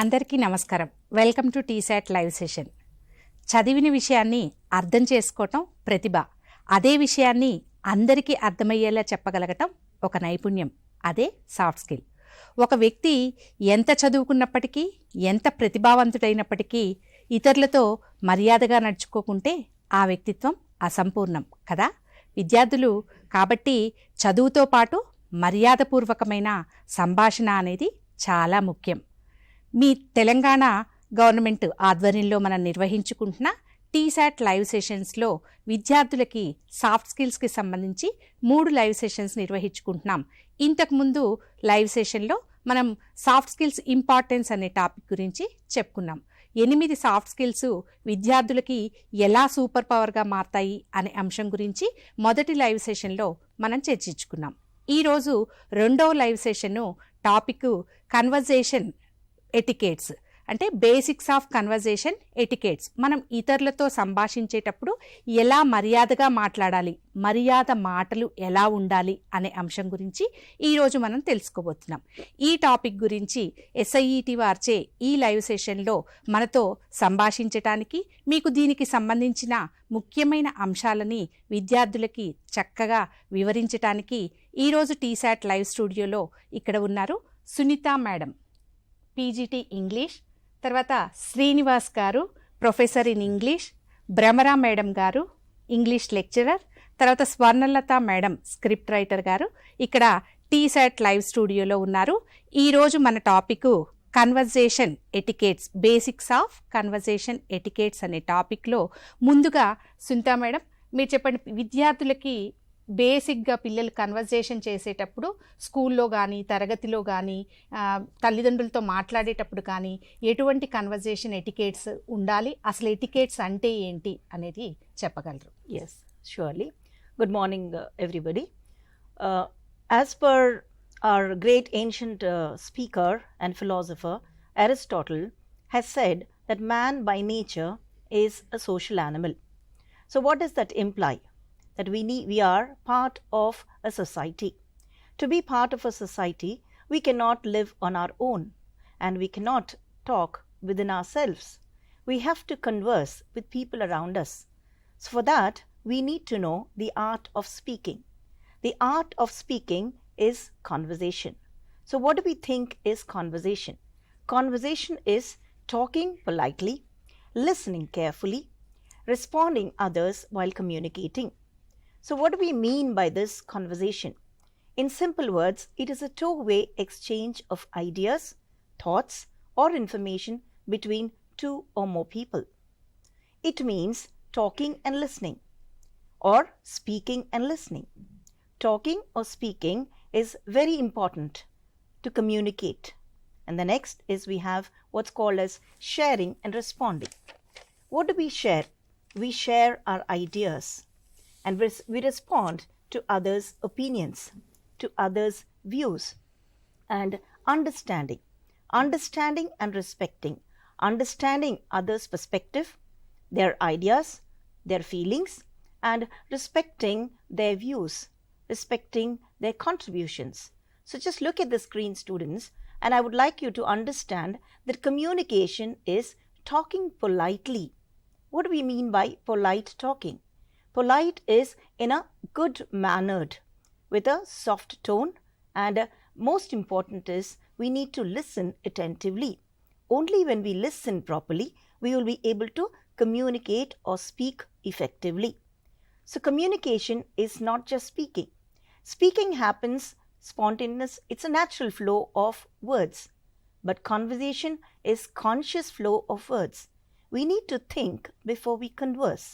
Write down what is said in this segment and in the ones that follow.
అందరికీ నమస్కారం. Welcome to T-SAT live session. చదివిన విషయాన్ని అర్థం చేసుకోవటం ప్రతిభ. అదే విషయాన్ని అందరికీ అర్థమయ్యేలా చెప్పగలగటం ఒక నైపుణ్యం. అదే సాఫ్ట్ స్కిల్. ఒక వ్యక్తి ఎంత చదువుకున్నప్పటికీ, ఎంత ప్రతిభావంతుడైనప్పటికీ ఇతరులతో మర్యాదగా నడుచుకోకుంటే ఆ వ్యక్తిత్వం అసంపూర్ణం కదా. విద్యార్థులు కాబట్టి చదువుతో పాటు మర్యాదపూర్వకమైన సంభాషణ అనేది చాలా ముఖ్యం. మీ తెలంగాణ గవర్నమెంట్ ఆధ్వర్యంలో మనం నిర్వహించుకుంటున్న టీసాట్ లైవ్ సెషన్స్లో విద్యార్థులకి సాఫ్ట్ స్కిల్స్కి సంబంధించి 3 లైవ్ సెషన్స్ నిర్వహించుకుంటున్నాం. ఇంతకుముందు లైవ్ సెషన్లో మనం సాఫ్ట్ స్కిల్స్ ఇంపార్టెన్స్ అనే టాపిక్ గురించి చెప్పుకున్నాం. 8 సాఫ్ట్ స్కిల్స్ విద్యార్థులకి ఎలా సూపర్ పవర్గా మారతాయి అనే అంశం గురించి మొదటి లైవ్ సెషన్లో మనం చర్చించుకున్నాం. ఈరోజు రెండవ live session topic conversation etiquettes, అంటే బేసిక్స్ ఆఫ్ కన్వర్జేషన్ ఎటికేట్స్. మనం ఇతరులతో సంభాషించేటప్పుడు ఎలా మర్యాదగా మాట్లాడాలి, మర్యాద మాటలు ఎలా ఉండాలి అనే అంశం గురించి ఈరోజు మనం తెలుసుకోబోతున్నాం. ఈ టాపిక్ గురించి SIET వారిచే ఈ లైవ్ సెషన్లో మనతో సంభాషించటానికి, మీకు దీనికి సంబంధించిన ముఖ్యమైన అంశాలని విద్యార్థులకి చక్కగా వివరించటానికి ఈరోజు టీసాట్ లైవ్ స్టూడియోలో ఇక్కడ ఉన్నారు సునీత మేడం, PGT ఇంగ్లీష్, తర్వాత శ్రీనివాస్ గారు professor in English, Bhramara madam గారు ఇంగ్లీష్ లెక్చరర్, తర్వాత స్వర్ణలత మేడం స్క్రిప్ట్ రైటర్ గారు ఇక్కడ టీసాట్ లైవ్ స్టూడియోలో ఉన్నారు. ఈరోజు మన topic conversation etiquettes, basics of conversation etiquettes అనే టాపిక్లో ముందుగా సునీత మేడం మీరు చెప్పండి. విద్యార్థులకి బేసిక్గా పిల్లలు కన్వర్జేషన్ చేసేటప్పుడు స్కూల్లో కానీ, తరగతిలో కానీ, తల్లిదండ్రులతో మాట్లాడేటప్పుడు కానీ ఎటువంటి కన్వర్జేషన్ ఎటికేట్స్ ఉండాలి, అసలు ఎటికేట్స్ అంటే ఏంటి అనేది చెప్పగలరు? Yes, surely. Good morning, everybody. As per our great ancient speaker and philosopher, Aristotle has said that man by nature is a social animal. So what does that imply? That we are part of a society. To be part of a society, we cannot live on our own and we cannot talk within ourselves. We have to converse with people around us. So for that, we need to know the art of speaking. The art of speaking is conversation. So what do we think is conversation? Conversation is talking politely, listening carefully, responding others while communicating. So what do we mean by this conversation? In simple words, it is a two-way exchange of ideas, thoughts, or information between two or more people. It means talking and listening, or speaking and listening. Talking or speaking is very important to communicate. And the next is we have what's called as sharing and responding. What do we share? We share our ideas. And we respond to others' opinions, to others' views, and understanding and respecting, understanding others' perspective, their ideas, their feelings, and respecting their views, respecting their contributions. So just look at the screen, students, and I would like you to understand that communication is talking politely. What do we mean by polite talking? Polite is in a good mannered, with a soft tone, and most important is we need to listen attentively. Only when we listen properly, we will be able to communicate or speak effectively. So communication is not just speaking. Speaking happens spontaneous, it's a natural flow of words. But conversation is conscious flow of words. We need to think before we converse,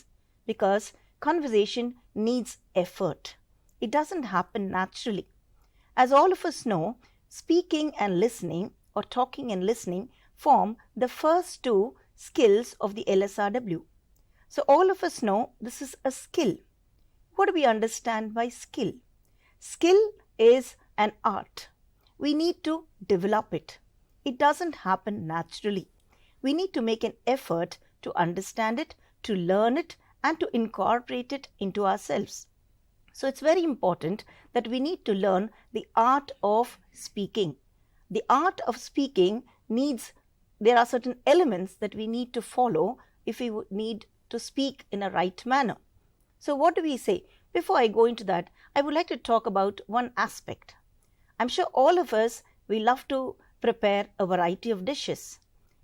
because conversation needs effort. It doesn't happen naturally. As all of us know, speaking and listening, or talking and listening, form the first 2 skills of the LSRW. So all of us know this is a skill. What do we understand by skill? Skill is an art. We need to develop it. It doesn't happen naturally. We need to make an effort to understand it, to learn it, and to incorporate it into ourselves. So it's very important that we need to learn the art of speaking. The art of speaking needs there are certain elements that we need to follow if we need to speak in a right manner. So what do we say? Before I go into that, I would like to talk about one aspect. I'm sure all of us, we love to prepare a variety of dishes.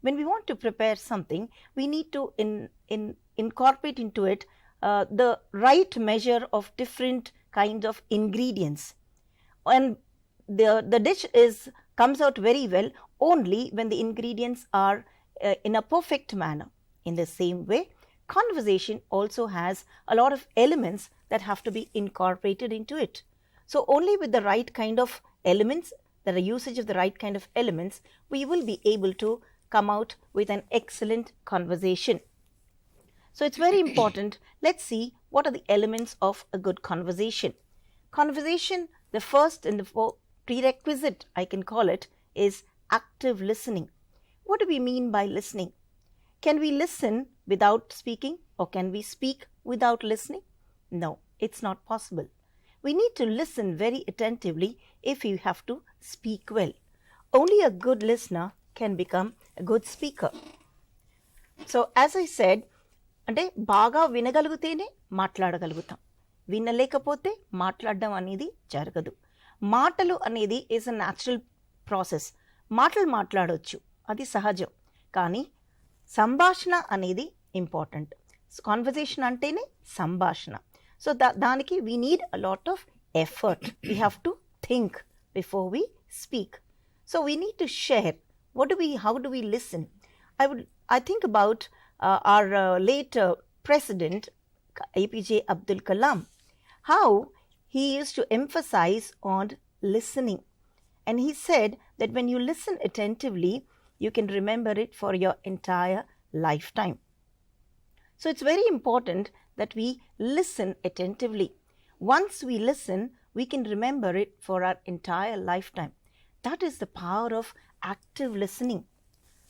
When we want to prepare something, we need to incorporate into it the right measure of different kinds of ingredients. And the dish comes out very well only when the ingredients are in a perfect manner. In the same way, conversation also has a lot of elements that have to be incorporated into it. So only with the right kind of elements, the usage of the right kind of elements, we will be able to come out with an excellent conversation. So it's very important. Let's see what are the elements of a good conversation. Conversation, the first and the prerequisite, I can call it, is active listening. What do we mean by listening? Can we listen without speaking, or can we speak without listening? No, it's not possible. We need to listen very attentively if you have to speak well. Only a good listener can become a good speaker. So as I said, అంటే బాగా వినగలిగితేనే మాట్లాడగలుగుతాం, వినలేకపోతే మాట్లాడడం అనేది జరగదు. మాటలు అనేది is a natural process. మాటలు మాట్లాడవచ్చు, అది సహజం. కానీ సంభాషణ అనేది ఇంపార్టెంట్. కాన్వర్జేషన్ అంటేనే సంభాషణ. సో దానికి we need a lot of effort. We have to think before we speak. So we need to share. How do we listen? I think about our late president, APJ Abdul Kalam, how he used to emphasize on listening. And he said that when you listen attentively, you can remember it for your entire lifetime. So it's very important that we listen attentively. Once we listen, we can remember it for our entire lifetime. That is the power of active listening.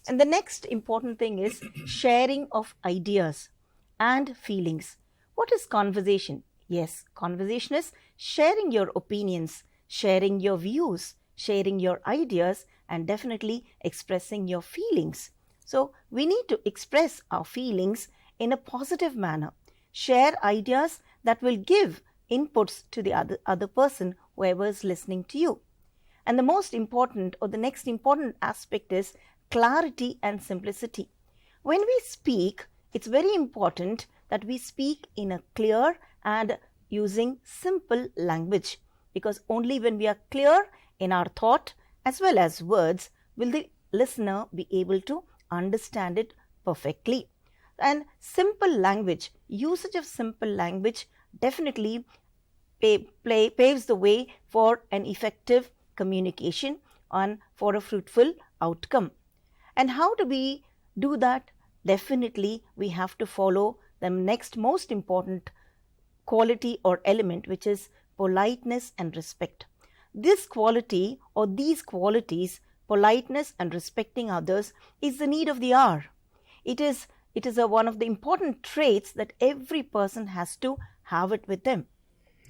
And the next important thing is sharing of ideas and feelings. What is conversation? Yes, conversation is sharing your opinions, sharing your views, sharing your ideas, and definitely expressing your feelings. So we need to express our feelings in a positive manner. Share ideas that will give inputs to the other person, whoever is listening to you. And the most important, or the next important aspect, is clarity and simplicity. When we speak, it's very important that we speak in a clear and using simple language, because only when we are clear in our thought as well as words will the listener be able to understand it perfectly. And simple language, usage of simple language definitely paves the way for an effective communication and for a fruitful outcome. And how do we do that? Definitely we have to follow the next most important quality or element, which is politeness and respect. This quality, or these qualities, politeness and respecting others, is the need of the hour. It is one of the important traits that every person has to have it with them,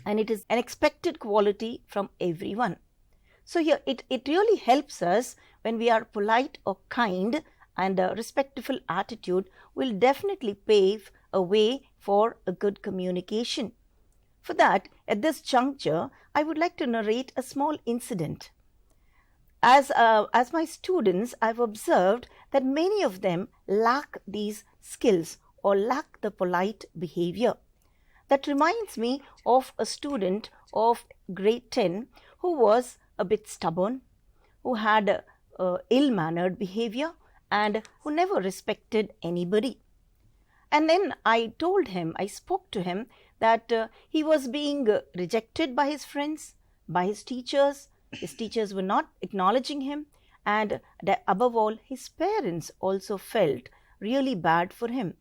and it is an expected quality from everyone. So here it really helps us when we are polite or kind, and a respectful attitude will definitely pave a way for a good communication. For that, at this juncture, I would like to narrate a small incident. As my students, I've observed that many of them lack these skills or lack the polite behavior. That reminds me of a student of grade 10 who was a bit stubborn, who had ill-mannered behavior, and who never respected anybody. And then I spoke to him that he was being rejected by his friends, by his teachers. His teachers were not acknowledging him, and above all, his parents also felt really bad for him.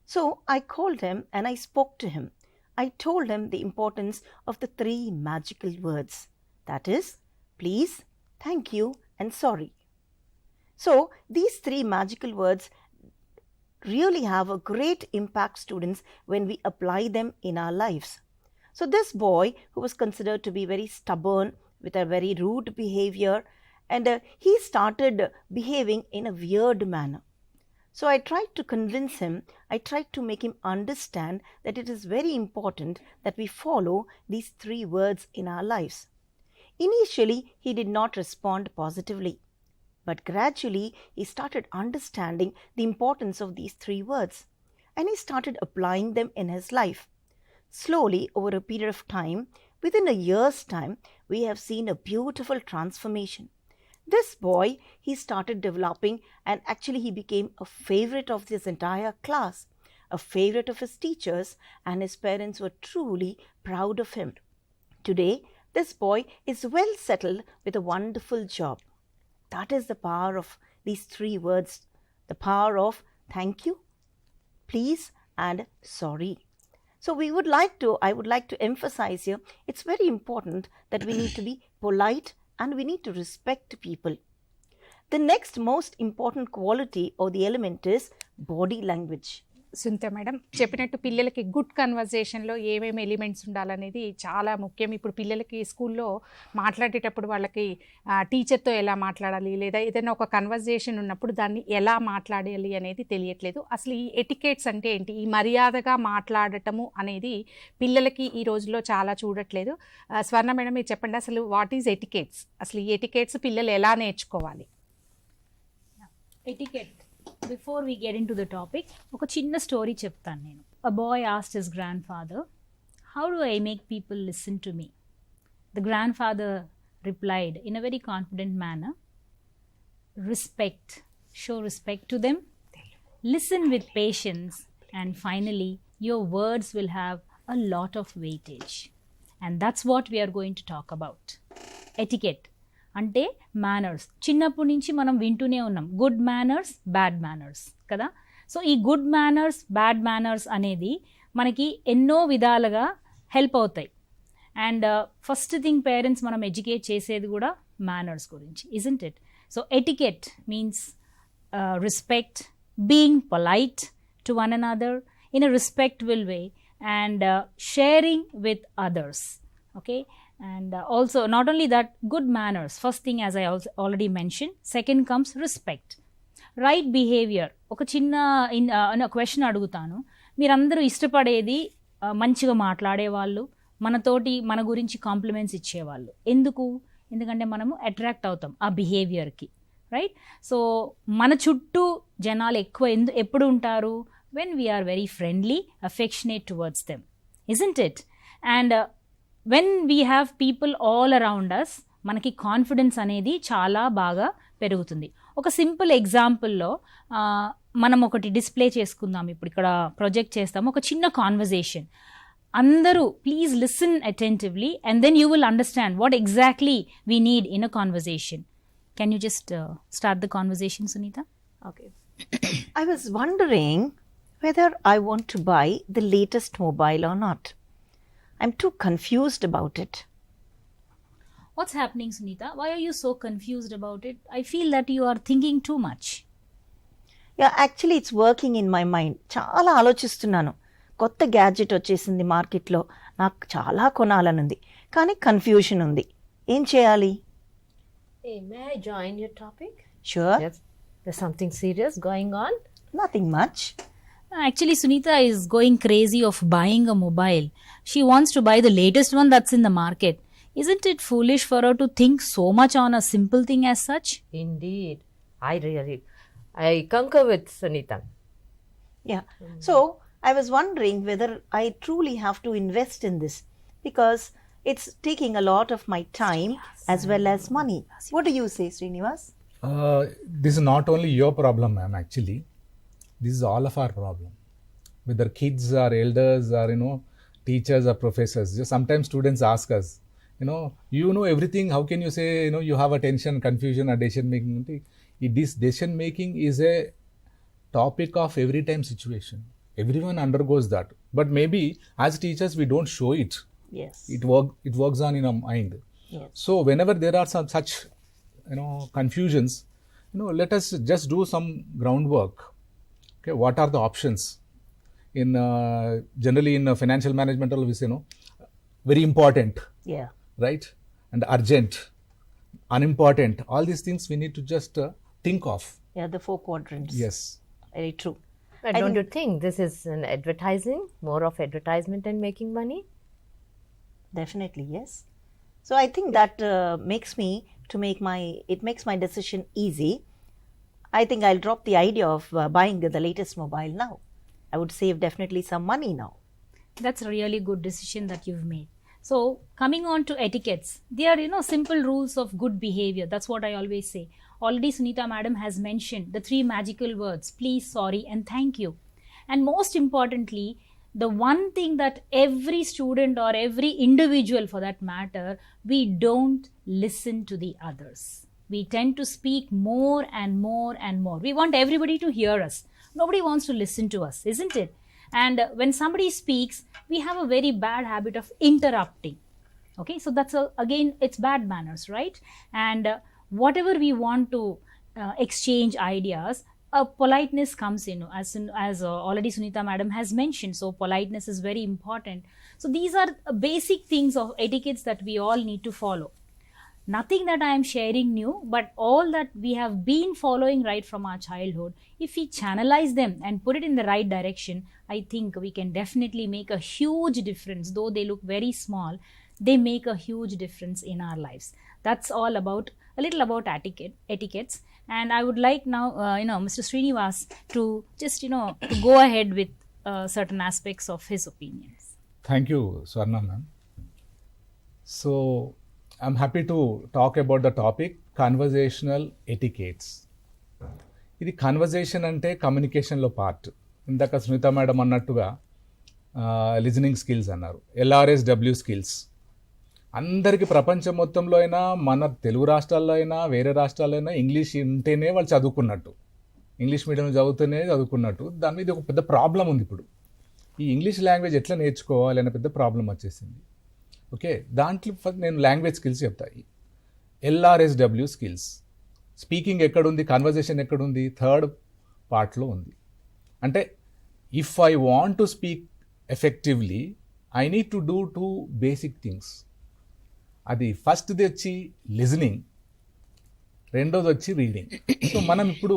So I called him and I spoke to him. I told him the importance of the 3 magical words. That is, please, thank you, and sorry. So these 3 magical words really have a great impact, students, when we apply them in our lives. So this boy, who was considered to be very stubborn, with a very rude behavior, and he started behaving in a weird manner. So I tried to convince him, I tried to make him understand that it is very important that we follow these 3 words in our lives. Initially, he did not respond positively, but gradually he started understanding the importance of these 3 words, and he started applying them in his life. Slowly, over a period of time, within a year's time, we have seen a beautiful transformation. This boy, he started developing, and actually he became a favorite of this entire class, a favorite of his teachers, and his parents were truly proud of him. Today, this boy is well settled with a wonderful job. That is the power of these 3 words, the power of thank you, please, and sorry. So I would like to emphasize here, it's very important that we need to be polite and we need to respect people. The next most important quality or the element is body language. Sunitha madam చెప్పినట్టు పిల్లలకి good కన్వర్జేషన్లో ఏమేమి elements ఉండాలనేది చాలా ముఖ్యం. ఇప్పుడు పిల్లలకి స్కూల్లో మాట్లాడేటప్పుడు వాళ్ళకి టీచర్తో ఎలా మాట్లాడాలి, లేదా ఏదైనా ఒక కన్వర్జేషన్ ఉన్నప్పుడు దాన్ని ఎలా మాట్లాడాలి అనేది తెలియట్లేదు. అసలు ఈ ఎటికేట్స్ అంటే ఏంటి, ఈ మర్యాదగా మాట్లాడటము అనేది పిల్లలకి ఈ రోజుల్లో చాలా చూడట్లేదు. స్వర్ణ మేడం మీరు చెప్పండి, అసలు వాట్ ఈజ్ ఎటికేట్స్, అసలు ఈ ఎటికేట్స్ పిల్లలు ఎలా నేర్చుకోవాలి? Etiquette before we get into the topic ఒక చిన్న స్టోరీ చెప్తాను నేను. A boy asked his grandfather, how do I make people listen to me? The grandfather replied in a very confident manner, respect, show respect to them, listen with patience, and finally your words will have a lot of weightage. And that's what we are going to talk about. Etiquette అంటే manners. చిన్నప్పటి నుంచి మనం వింటూనే ఉన్నాం, good manners, bad manners కదా. So ఈ good manners, bad manners అనేది మనకి ఎన్నో విధాలుగా హెల్ప్ అవుతాయి. అండ్ ఫస్ట్ థింగ్ పేరెంట్స్ మనం ఎడ్యుకేట్ చేసేది కూడా మేనర్స్ గురించి, isn't it? So etiquette means respect, being polite to one another in a respectful way, and sharing with others. Okay, and also not only that, good manners, first thing as I also already mentioned. Second comes respect, right behavior. ఒక చిన్న question అడుగుతాను, మీరందరూ ఇష్టపడేది మంచిగా మాట్లాడేవాళ్ళు, మనతోటి మన గురించి కాంప్లిమెంట్స్ ఇచ్చేవాళ్ళు. ఎందుకంటే మనము అట్రాక్ట్ అవుతాం ఆ బిహేవియర్కి, రైట్? సో మన చుట్టూ జనాలు ఎక్కువ ఎప్పుడు ఉంటారు? When we are very friendly, affectionate towards them, isn't it? And when we have people all around us, మనకి కాన్ఫిడెన్స్ అనేది చాలా బాగా పెరుగుతుంది. ఒక సింపుల్ ఎగ్జాంపుల్లో మనం ఒకటి డిస్ప్లే చేసుకుందాం. ఇప్పుడు ఇక్కడ ప్రొజెక్ట్ చేస్తాము ఒక చిన్న కాన్వర్జేషన్. అందరూ please listen attentively and then you will understand what exactly we need in a conversation. Can you just start the conversation, Sunita? Okay. I was wondering whether I want to buy the latest mobile or not. I'm too confused about it. What's happening, Sunita? Why are you so confused about it? I feel that you are thinking too much. Yeah, actually it's working in my mind. చాలా ఆలోచిస్తున్నాను. కొత్త gadget వచ్చేసింది మార్కెట్లో, నాకు చాలా కొనాలనుంది, కానీ confusion ఉంది. ఏం చేయాలి? Hey, may I join your topic? Sure. Yes. There's something serious going on? Nothing much. Actually, Sunita is going crazy of buying a mobile. She wants to buy the latest one that's in the market. Isn't it foolish for her to think so much on a simple thing as such? Indeed. I concur with Sunita. Yeah. So, I was wondering whether I truly have to invest in this, because it's taking a lot of my time as well as money. What do you say, Srinivas? This is not only your problem, ma'am, actually. This is all of our problem. Whether kids or elders or, teachers or professors. Just sometimes students ask us, you know everything. How can you say, you have a tension, confusion or decision making? This decision making is a topic of every time situation. Everyone undergoes that. But maybe as teachers, we don't show it. Yes. It works on in our mind. Yes. So whenever there are some such confusions, let us just do some groundwork. Okay, what are the options in generally in financial management always very important, Yeah. right, and urgent. unimportant, all these things we need to just think of. Yeah, the 4 quadrants. Yes. Very true. But I don't think- you think this is an advertising, more of advertisement and making money? Definitely, yes. So I think that makes my decision easy. I think I'll drop the idea of buying the latest mobile now. I would save definitely some money now. That's a really good decision that you've made. So coming on to etiquettes, they are simple rules of good behavior. That's what I always say. Already Sunita madam has mentioned the 3 magical words: please, sorry and thank you. And most importantly, the one thing that every student or every individual for that matter, we don't listen to the others. We tend to speak more and more and more. We want everybody to hear us. Nobody wants to listen to us, isn't it? And when somebody speaks, we have a very bad habit of interrupting. Okay, so that's again, it's bad manners, right? And whatever we want to exchange ideas, politeness comes in, as already Sunita madam has mentioned. So politeness is very important. So these are basic things of etiquettes that we all need to follow. Nothing that I am sharing new, but all that we have been following right from our childhood, if we channelize them and put it in the right direction, I think we can definitely make a huge difference. Though they look very small, they make a huge difference in our lives. That's all about a little about etiquettes. And I would like now, Mr. Srinivas to just, to go ahead with certain aspects of his opinions. Thank you, Swarna ma'am. So I'm happy to talk about the topic conversational etiquettes. ఇది conversation అంటే కమ్యూనికేషన్లో part. ఇందాక Sunitha madam అన్నట్టుగా listening skills అన్నారు, LRSW skills. అందరికీ ప్రపంచం మొత్తంలో అయినా, మన తెలుగు రాష్ట్రాల్లో అయినా, వేరే రాష్ట్రాల్లో అయినా ఇంగ్లీష్ ఉంటేనే వాళ్ళు చదువుకున్నట్టు, ఇంగ్లీష్ మీడియం చదువుతూనే చదువుకున్నట్టు. దాని మీద ఒక పెద్ద ప్రాబ్లం ఉంది ఇప్పుడు. ఈ ఇంగ్లీష్ లాంగ్వేజ్ ఎట్లా నేర్చుకోవాలి అనే పెద్ద ప్రాబ్లం వచ్చేసింది. ఓకే, దాంట్లో నేను లాంగ్వేజ్ స్కిల్స్ చెప్తాయి. LRSW skills. స్పీకింగ్ ఎక్కడుంది, కన్వర్జేషన్ ఎక్కడుంది? 3rd పార్ట్లో ఉంది. అంటే if I want to speak effectively, I need to do 2 basic things. అది ఫస్ట్ది వచ్చి లిజనింగ్, రెండోది వచ్చి రీడింగ్. సో మనం ఇప్పుడు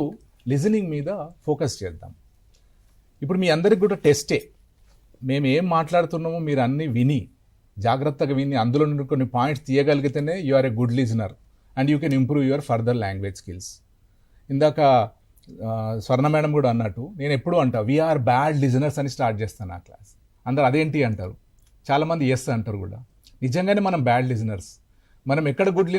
లిజనింగ్ మీద ఫోకస్ చేద్దాం. ఇప్పుడు మీ అందరికి కూడా టెస్టే. మేము ఏం మాట్లాడుతున్నామో మీరు అన్నీ విని, జాగ్రత్తగా విని, అందులో నుండి కొన్ని పాయింట్స్ తీయగలిగితేనే you are a good listener and you can improve your further language skills. ఇందాక స్వర్ణ మేడం కూడా అన్నట్టు, నేను ఎప్పుడు అంటా వీఆర్ బ్యాడ్ లిజనర్స్ అని స్టార్ట్ చేస్తాను ఆ క్లాస్. అందరు అదేంటి అంటారు, చాలామంది ఎస్ అంటారు కూడా. నిజంగానే మనం బ్యాడ్ లిజనర్స్. మనం ఎక్కడ గుడ్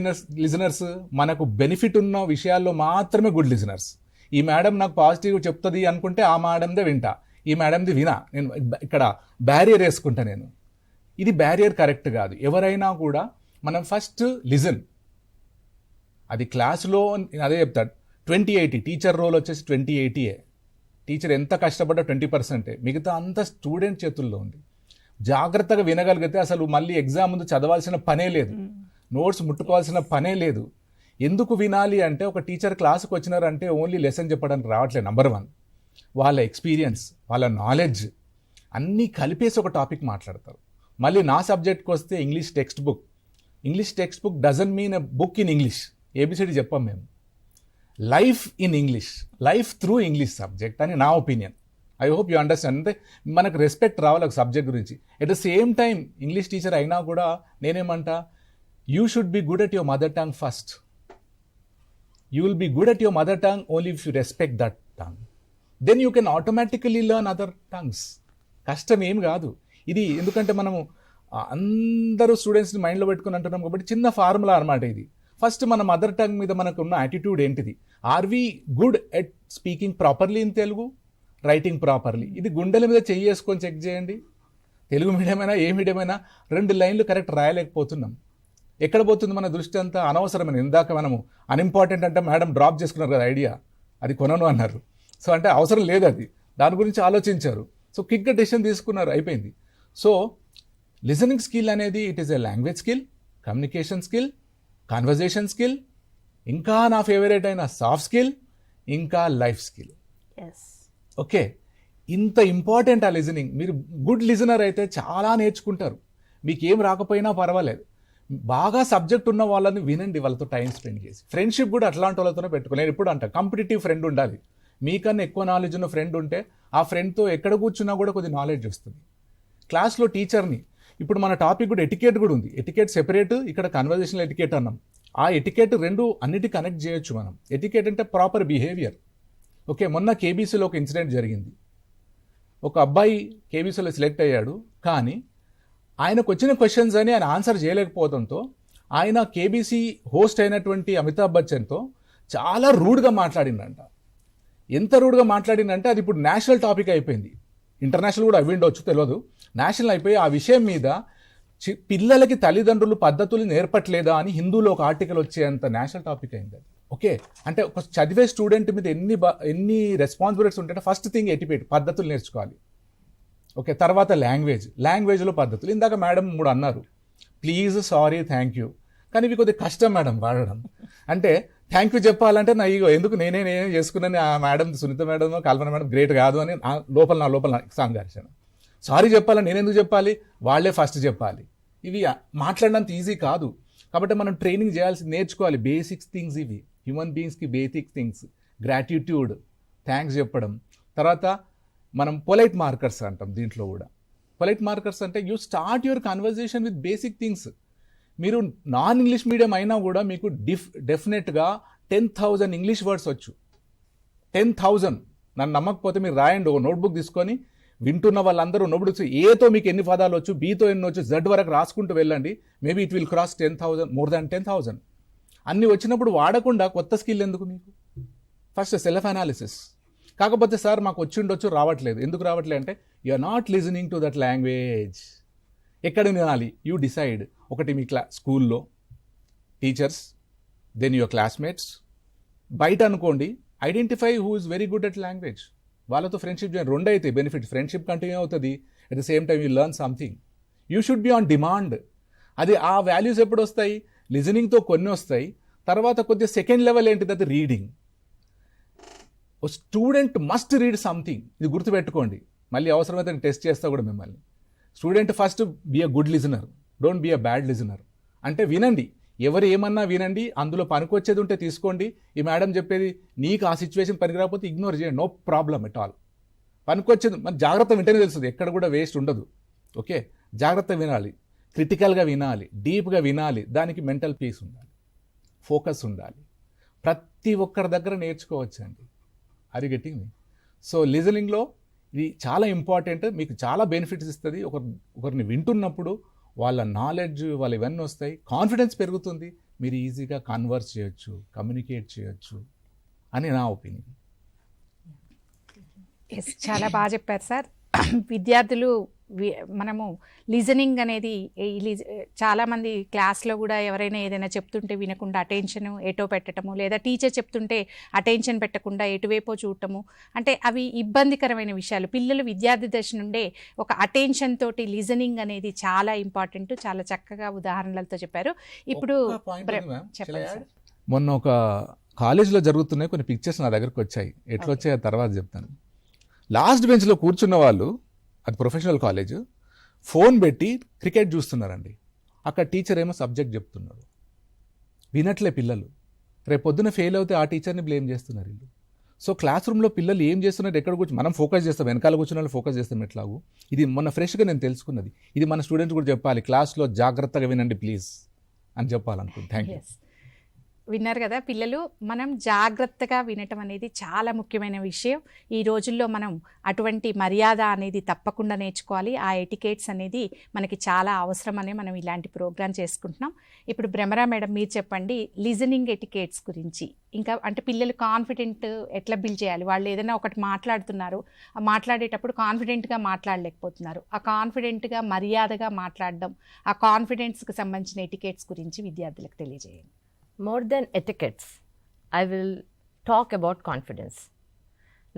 లిజనర్స్? మనకు బెనిఫిట్ ఉన్న విషయాల్లో మాత్రమే గుడ్ లిజనర్స్. ఈ మేడం నాకు పాజిటివ్ చెప్తుంది అనుకుంటే ఆ మేడందే వింటా, ఈ మేడంది వినా. నేను ఇక్కడ బ్యారియర్ వేసుకుంటా నేను. ఇది బ్యారియర్ కరెక్ట్ కాదు. ఎవరైనా కూడా మనం ఫస్ట్ లిజన్. అది క్లాస్లో అదే చెప్తాడు 20-80. టీచర్ రోల్ వచ్చేసి 20-80. టీచర్ ఎంత కష్టపడ్డా 20%. మిగతా అంతా స్టూడెంట్ చేతుల్లో ఉంది. జాగ్రత్తగా వినగలిగితే అసలు మళ్ళీ ఎగ్జామ్ ముందు చదవాల్సిన పనే లేదు, నోట్స్ ముట్టుకోవాల్సిన పనే లేదు. ఎందుకు వినాలి అంటే, ఒక టీచర్ క్లాస్కి వచ్చినారంటే ఓన్లీ లెసన్ చెప్పడానికి రావట్లేదు. నెంబర్ 1 వాళ్ళ ఎక్స్పీరియన్స్, వాళ్ళ నాలెడ్జ్ అన్నీ కలిపేసి ఒక టాపిక్ మాట్లాడతారు. మళ్ళీ నా సబ్జెక్ట్కి వస్తే English text book. English text book doesn't mean a book in English. A B C D చెప్పాం మేము. Life in English, life through English subject అని నా opinion. I hope you understand. అంటే మనకు రెస్పెక్ట్ రావాలి ఒక సబ్జెక్ట్ గురించి. At the same time English teacher అయినా కూడా నేనేమంటా, you should be good at your mother tongue first. You will be good at your mother tongue only if you respect that tongue. Then you can automatically learn other tongues. కష్టం ఏం కాదు ఇది. ఎందుకంటే మనము అందరూ స్టూడెంట్స్ని మైండ్లో పెట్టుకుని అంటున్నాం కాబట్టి చిన్న ఫార్ములా అనమాట ఇది. ఫస్ట్ మన మదర్ టంగ్ మీద మనకు ఉన్న యాటిట్యూడ్ ఏంటిది? Are we good at speaking properly in Telugu, writing properly? ఇది గుండెల మీద చేసుకొని చెక్ చేయండి. తెలుగు మీడియం అయినా ఏ మీడియం అయినా 2 లైన్లు కరెక్ట్ రాయలేకపోతున్నాం. ఎక్కడ పోతుంది మన దృష్టి అంతా? అనవసరమైన. ఇందాక మనము అన్ఇంపార్టెంట్ అంటే మేడం డ్రాప్ చేసుకున్నారు కదా ఐడియా, అది కొనను అన్నారు. సో అంటే అవసరం లేదు, అది దాని గురించి ఆలోచించారు. సో క్విక్గా డెసిషన్ తీసుకున్నారు, అయిపోయింది. సో లిజనింగ్ స్కిల్ అనేది it is a language skill, communication skill, conversation skill, ఇంకా నా ఫేవరెట్ అయిన సాఫ్ట్ స్కిల్, ఇంకా లైఫ్ స్కిల్. ఓకే, ఇంత ఇంపార్టెంట్ ఆ లిజనింగ్. మీరు గుడ్ లిజనర్ అయితే చాలా నేర్చుకుంటారు. మీకు ఏం రాకపోయినా పర్వాలేదు. బాగా సబ్జెక్ట్ ఉన్న వాళ్ళని వినండి, వాళ్ళతో టైం స్పెండ్ చేసి. ఫ్రెండ్షిప్ కూడా అట్లాంటి వాళ్ళతోనే పెట్టుకో. నేను ఎప్పుడు అంటా కాంపిటేటివ్ ఫ్రెండ్ ఉండాలి. మీకన్నా ఎక్కువ నాలెడ్జ్ ఉన్న ఫ్రెండ్ ఉంటే ఆ ఫ్రెండ్తో ఎక్కడ కూర్చున్నా కూడా కొద్ది నాలెడ్జ్ వస్తుంది. క్లాస్లో టీచర్ని, ఇప్పుడు మన టాపిక్ కూడా ఎటికేట్ కూడా ఉంది. ఎటికేట్ సెపరేట్, ఇక్కడ కన్వర్జేషనల్ ఎటికేట్ అన్నాం. ఆ ఎటికేట్ రెండు అన్నిటి కనెక్ట్ చేయొచ్చు మనం. ఎటికేట్ అంటే ప్రాపర్ బిహేవియర్. ఓకే, మొన్న కేబీసీలో ఒక ఇన్సిడెంట్ జరిగింది. ఒక అబ్బాయి కేబీసీలో సెలెక్ట్ అయ్యాడు, కానీ ఆయనకు వచ్చిన క్వశ్చన్స్ అని ఆయన ఆన్సర్ చేయలేకపోవడంతో ఆయన కేబీసీ హోస్ట్ అయినటువంటి అమితాబ్ బచ్చన్తో చాలా రూడ్గా మాట్లాడిందంట. ఎంత రూడ్గా మాట్లాడిందంటే అది ఇప్పుడు నేషనల్ టాపిక్ అయిపోయింది. ఇంటర్నేషనల్ కూడా అవి ఉండొచ్చు, తెలియదు. నేషనల్ అయిపోయి ఆ విషయం మీద పిల్లలకి తల్లిదండ్రులు పద్ధతులు నేర్పట్లేదా అని హిందూలో ఒక ఆర్టికల్ వచ్చేంత నేషనల్ టాపిక్ అయింది అది. ఓకే, అంటే ఒక చదివే స్టూడెంట్ మీద ఎన్ని రెస్పాన్సిబిలిటీస్ ఉంటాయంటే ఫస్ట్ థింగ్ ఎటికేట్, పద్ధతులు నేర్చుకోవాలి. ఓకే, తర్వాత లాంగ్వేజ్లో పద్ధతులు. ఇందాక మేడం 3 అన్నారు, ప్లీజ్, సారీ, థ్యాంక్ యూ. కానీ ఇవి కొద్దిగా కష్టం మేడం వాడడం. అంటే థ్యాంక్ యూ చెప్పాలంటే నా ఈగో, ఎందుకు నేనే చేసుకున్నాను, ఆ మేడం సునీత మేడం కల్పన మేడం గ్రేట్ కాదు అని నా లోపల సంఘర్షణ. సారీ చెప్పాలని నేను ఎందుకు చెప్పాలి, వాళ్ళే ఫస్ట్ చెప్పాలి. ఇవి మాట్లాడినంత ఈజీ కాదు. కాబట్టి మనం ట్రైనింగ్ చేయాల్సి, నేర్చుకోవాలి బేసిక్స్ థింగ్స్. ఇవి హ్యూమన్ బీయింగ్స్కి బేసిక్ థింగ్స్, గ్రాటిట్యూడ్, థ్యాంక్స్ చెప్పడం. తర్వాత మనం పొలైట్ మార్కర్స్ అంటాం. దీంట్లో కూడా పొలైట్ మార్కర్స్ అంటే you start your conversation with basic things. మీరు నాన్ ఇంగ్లీష్ మీడియం అయినా కూడా మీకు డెఫినెట్గా 10,000 ఇంగ్లీష్ వర్డ్స్ వచ్చు. 10,000. నన్ను నమ్మకపోతే మీరు రాయండి, ఒక నోట్బుక్ తీసుకొని వింటున్న వాళ్ళందరూ నోట్బుక్స్ ఏతో మీకు ఎన్ని పదాలు వచ్చు, బీతో ఎన్ని వచ్చు, జెడ్ వరకు రాసుకుంటూ వెళ్ళండి. Maybe it will cross 10,000, more than 10,000. అన్నీ వచ్చినప్పుడు వాడకుండా కొత్త స్కిల్ ఎందుకు మీకు? First self analysis. కాకపోతే సార్ మాకు వచ్చిండొచ్చు, రావట్లేదు. ఎందుకు రావట్లేదు అంటే you are not listening to that language. ఎక్కడ వినాలి? You decide. ఒకటి మీ స్కూల్లో టీచర్స్, దెన్ యువర్ క్లాస్మేట్స్. బయట అనుకోండి, identify who is very good at language. వాళ్ళతో ఫ్రెండ్షిప్ చేయండి. 2 అయితే బెనిఫిట్, ఫ్రెండ్షిప్ కంటిన్యూ అవుతుంది, at the same time you learn something. You should be on demand. అది ఆ వాల్యూస్ ఎప్పుడు వస్తాయి? లిజనింగ్తో కొన్ని వస్తాయి. తర్వాత కొద్దిగా సెకండ్ లెవెల్ ఏంటిది? అది reading. Oh student must read something. ఇది గుర్తుపెట్టుకోండి. మళ్ళీ అవసరమైతే టెస్ట్ చేస్తా కూడా మిమ్మల్ని. Student first be a good listener, don't be a bad listener. అంటే వినండి, ఎవరు ఏమన్నా వినండి, అందులో పనికొచ్చేది ఉంటే తీసుకోండి. ఈ మేడం చెప్పేది నీకు ఆ సిచ్యువేషన్ పనికిరాకపోతే ఇగ్నోర్ చేయండి, నో ప్రాబ్లం ఎట్ ఆల్. పనికొచ్చేది మన జాగ్రత్త వింటేనే తెలుస్తుంది, ఎక్కడ కూడా వేస్ట్ ఉండదు. ఓకే, జాగ్రత్త వినాలి, క్రిటికల్గా వినాలి, డీప్గా వినాలి. దానికి మెంటల్ పీస్ ఉండాలి, ఫోకస్ ఉండాలి. ప్రతి ఒక్కరి దగ్గర నేర్చుకోవచ్చండి. Are you getting me? So లిజనింగ్లో ఇది చాలా ఇంపార్టెంట్. మీకు చాలా బెనిఫిట్స్ ఇస్తుంది. ఒకరిని వింటున్నప్పుడు వాళ్ళ నాలెడ్జ్, వాళ్ళ ఇవన్నీ వస్తాయి, కాన్ఫిడెన్స్ పెరుగుతుంది, మీరు ఈజీగా కన్వర్స్ చేయొచ్చు, కమ్యూనికేట్ చేయొచ్చు అని నా ఒపీనియన్. ఎస్, చాలా బాగా చెప్పారు సార్. విద్యార్థులు మనము లిజనింగ్ అనేది చాలామంది క్లాస్లో కూడా ఎవరైనా ఏదైనా చెప్తుంటే వినకుండా అటెన్షన్ ఎటో పెట్టడము, లేదా టీచర్ చెప్తుంటే అటెన్షన్ పెట్టకుండా ఎటువైపో చూడటము, అంటే అవి ఇబ్బందికరమైన విషయాలు. పిల్లలు విద్యార్థి దశ నుండే ఒక అటెన్షన్ తోటి లిజనింగ్ అనేది చాలా ఇంపార్టెంట్. చాలా చక్కగా ఉదాహరణలతో చెప్పారు. ఇప్పుడు చెప్పండి సార్. మొన్న ఒక కాలేజ్లో జరుగుతున్నాయి కొన్ని పిక్చర్స్ నా దగ్గరకు వచ్చాయి. ఎట్లా వచ్చాయో తర్వాత చెప్తాను. లాస్ట్ బెంచ్లో కూర్చున్న వాళ్ళు, అది ప్రొఫెషనల్ కాలేజ్, ఫోన్ పెట్టి క్రికెట్ చూస్తున్నారండి. అక్కడ టీచర్ ఏమో సబ్జెక్ట్ చెప్తున్నారు, వినట్లే పిల్లలు. రేపు పొద్దున ఫెయిల్ అవుతే ఆ టీచర్ని బ్లేమ్ చేస్తున్నారు వీళ్ళు. సో క్లాస్ రూమ్లో పిల్లలు ఏం చేస్తున్నారు, ఎక్కడ కూర్చొని మనం ఫోకస్ చేస్తాం, వెనకాల కూర్చున్న వాళ్ళు ఫోకస్ చేస్తాం ఎట్లాగూ. ఇది మొన్న ఫ్రెష్గా నేను తెలుసుకున్నది. ఇది మన స్టూడెంట్స్ కూడా చెప్పాలి, క్లాస్లో జాగ్రత్తగా వినండి ప్లీజ్ అని చెప్పాలనుకుంది. Thank you. విన్నారు కదా పిల్లలు, మనం జాగ్రత్తగా వినటం అనేది చాలా ముఖ్యమైన విషయం. ఈ రోజుల్లో మనం అటువంటి మర్యాద అనేది తప్పకుండా నేర్చుకోవాలి. ఆ ఎటికేట్స్ అనేది మనకి చాలా అవసరమని మనం ఇలాంటి ప్రోగ్రామ్ చేసుకుంటున్నాం. ఇప్పుడు భ్రమరా మేడం మీరు చెప్పండి లిజనింగ్ ఎటికేట్స్ గురించి. ఇంకా అంటే పిల్లలు కాన్ఫిడెంట్ ఎట్లా బిల్డ్ చేయాలి? వాళ్ళు ఏదైనా ఒకటి మాట్లాడుతున్నారు, ఆ మాట్లాడేటప్పుడు కాన్ఫిడెంట్గా మాట్లాడలేకపోతున్నారు. ఆ కాన్ఫిడెంట్గా మర్యాదగా మాట్లాడడం, ఆ కాన్ఫిడెన్స్కి సంబంధించిన ఎటికేట్స్ గురించి విద్యార్థులకు తెలియజేయండి. More than etiquettes, I will talk about confidence.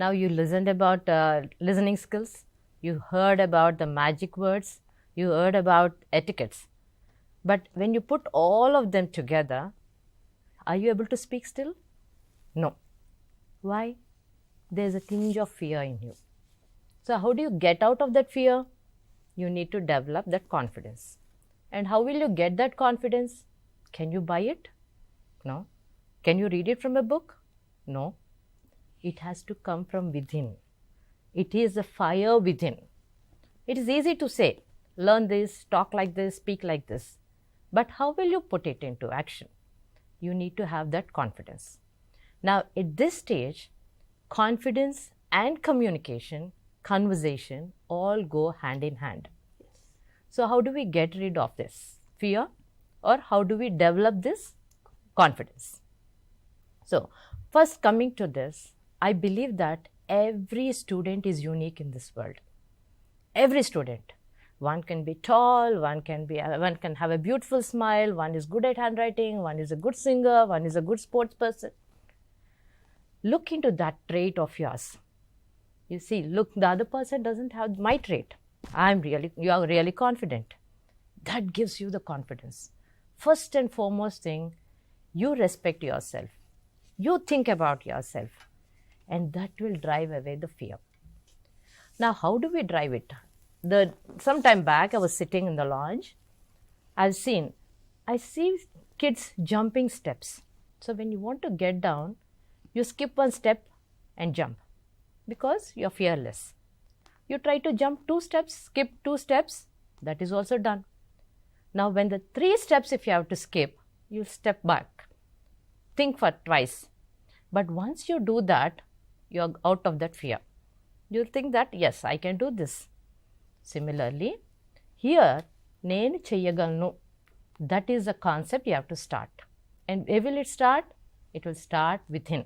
Now you listened about listening skills, you heard about the magic words, you heard about etiquettes. But when you put all of them together, are you able to speak still? No. Why? There's a tinge of fear in you. So how do you get out of that fear? You need to develop that confidence. And how will you get that confidence? Can you buy it? No. Can you read it from a book? No. It has to come from within. It is the fire within. It is easy to say, learn this, talk like this, speak like this. But how will you put it into action? You need to have that confidence. Now, at this stage, confidence and communication, conversation, all go hand in hand. So, how do we get rid of this fear, or how do we develop this confidence? So, first coming to this, I believe that every student is unique in this world. Every student. One can be tall, one can have a beautiful smile, one is good at handwriting, one is a good singer, one is a good sports person. Look into that trait of yours. You see, look, the other person doesn't have my trait. You are really confident. That gives you the confidence. First and foremost thing, you respect yourself. You think about yourself, and that will drive away the fear. Now, how do we drive it? Some time back, I was sitting in the lounge. I see kids jumping steps. So when you want to get down, you skip one step and jump because you're fearless. You try to jump 2 steps, skip 2 steps, that is also done. Now, when the 3 steps, if you have to skip, you step back. Think for twice. But once you do that, you're out of that fear. You think that, yes, I can do this. Similarly, here, nenu cheyagalnu. That is the concept you have to start. And where will it start? It will start within.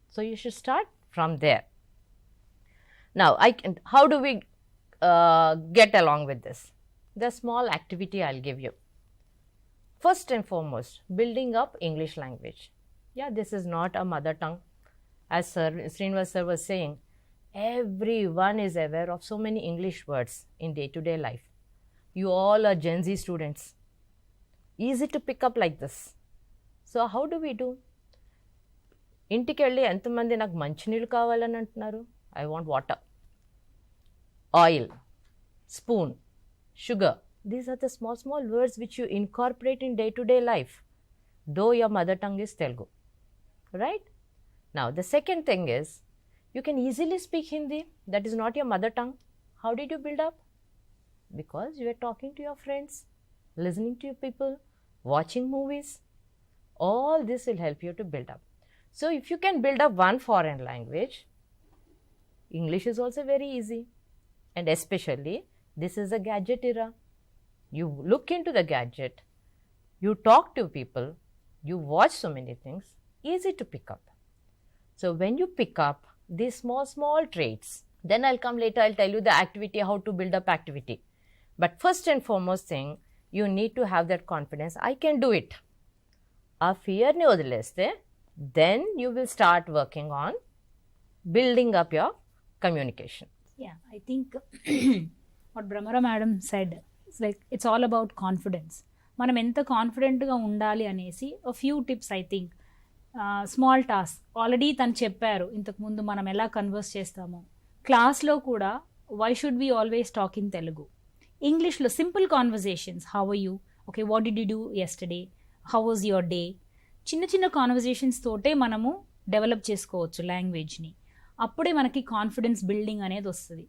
So, you should start from there. Now, how do we get along with this? The small activity I'll give you. First and foremost, building up English language. Yeah, this is not a mother tongue. As Srinivas sir was saying, everyone is aware of so many English words in day-to-day life. You all are Gen Z students. Easy to pick up like this. So, how do we do? ఇంటికి వెళ్ళి ఎంతమంది నాకు మంచినీళ్ళు కావాలని అంటున్నారు? I want water, oil, spoon, sugar. These are the small words which you incorporate in day-to-day life, though your mother tongue is Telugu, right? Now, the second thing is, you can easily speak Hindi. That is not your mother tongue. How did you build up? Because you are talking to your friends, listening to your people, watching movies. All this will help you to build up. So, if you can build up one foreign language, English is also very easy. And especially, this is a gadget era. You look into the gadget, you talk to people, you watch so many things, easy to pick up. So, when you pick up these small traits, then I'll come later, I'll tell you the activity, how to build up activity. But first and foremost thing, you need to have that confidence, I can do it. A fear ni odileste, then you will start working on building up your communication. Yeah, I think what Brahmara madam said, it's like it's all about confidence. మనం ఎంత కాన్ఫిడెంట్గా ఉండాలి అనేసి a few tips I think. Small task already తను చెప్పారు ఇంతకుముందు మనం ఎలా కన్వర్స్ చేస్తామో. క్లాస్లో కూడా why should be always talk in Telugu. ఇంగ్లీష్లో simple conversations, how are you, okay what did you do yesterday, how was your day, చిన్న కాన్వర్జేషన్స్ తోటే మనము డెవలప్ చేసుకోవచ్చు లాంగ్వేజ్ని. అప్పుడే మనకి కాన్ఫిడెన్స్ బిల్డింగ్ అనేది వస్తుంది.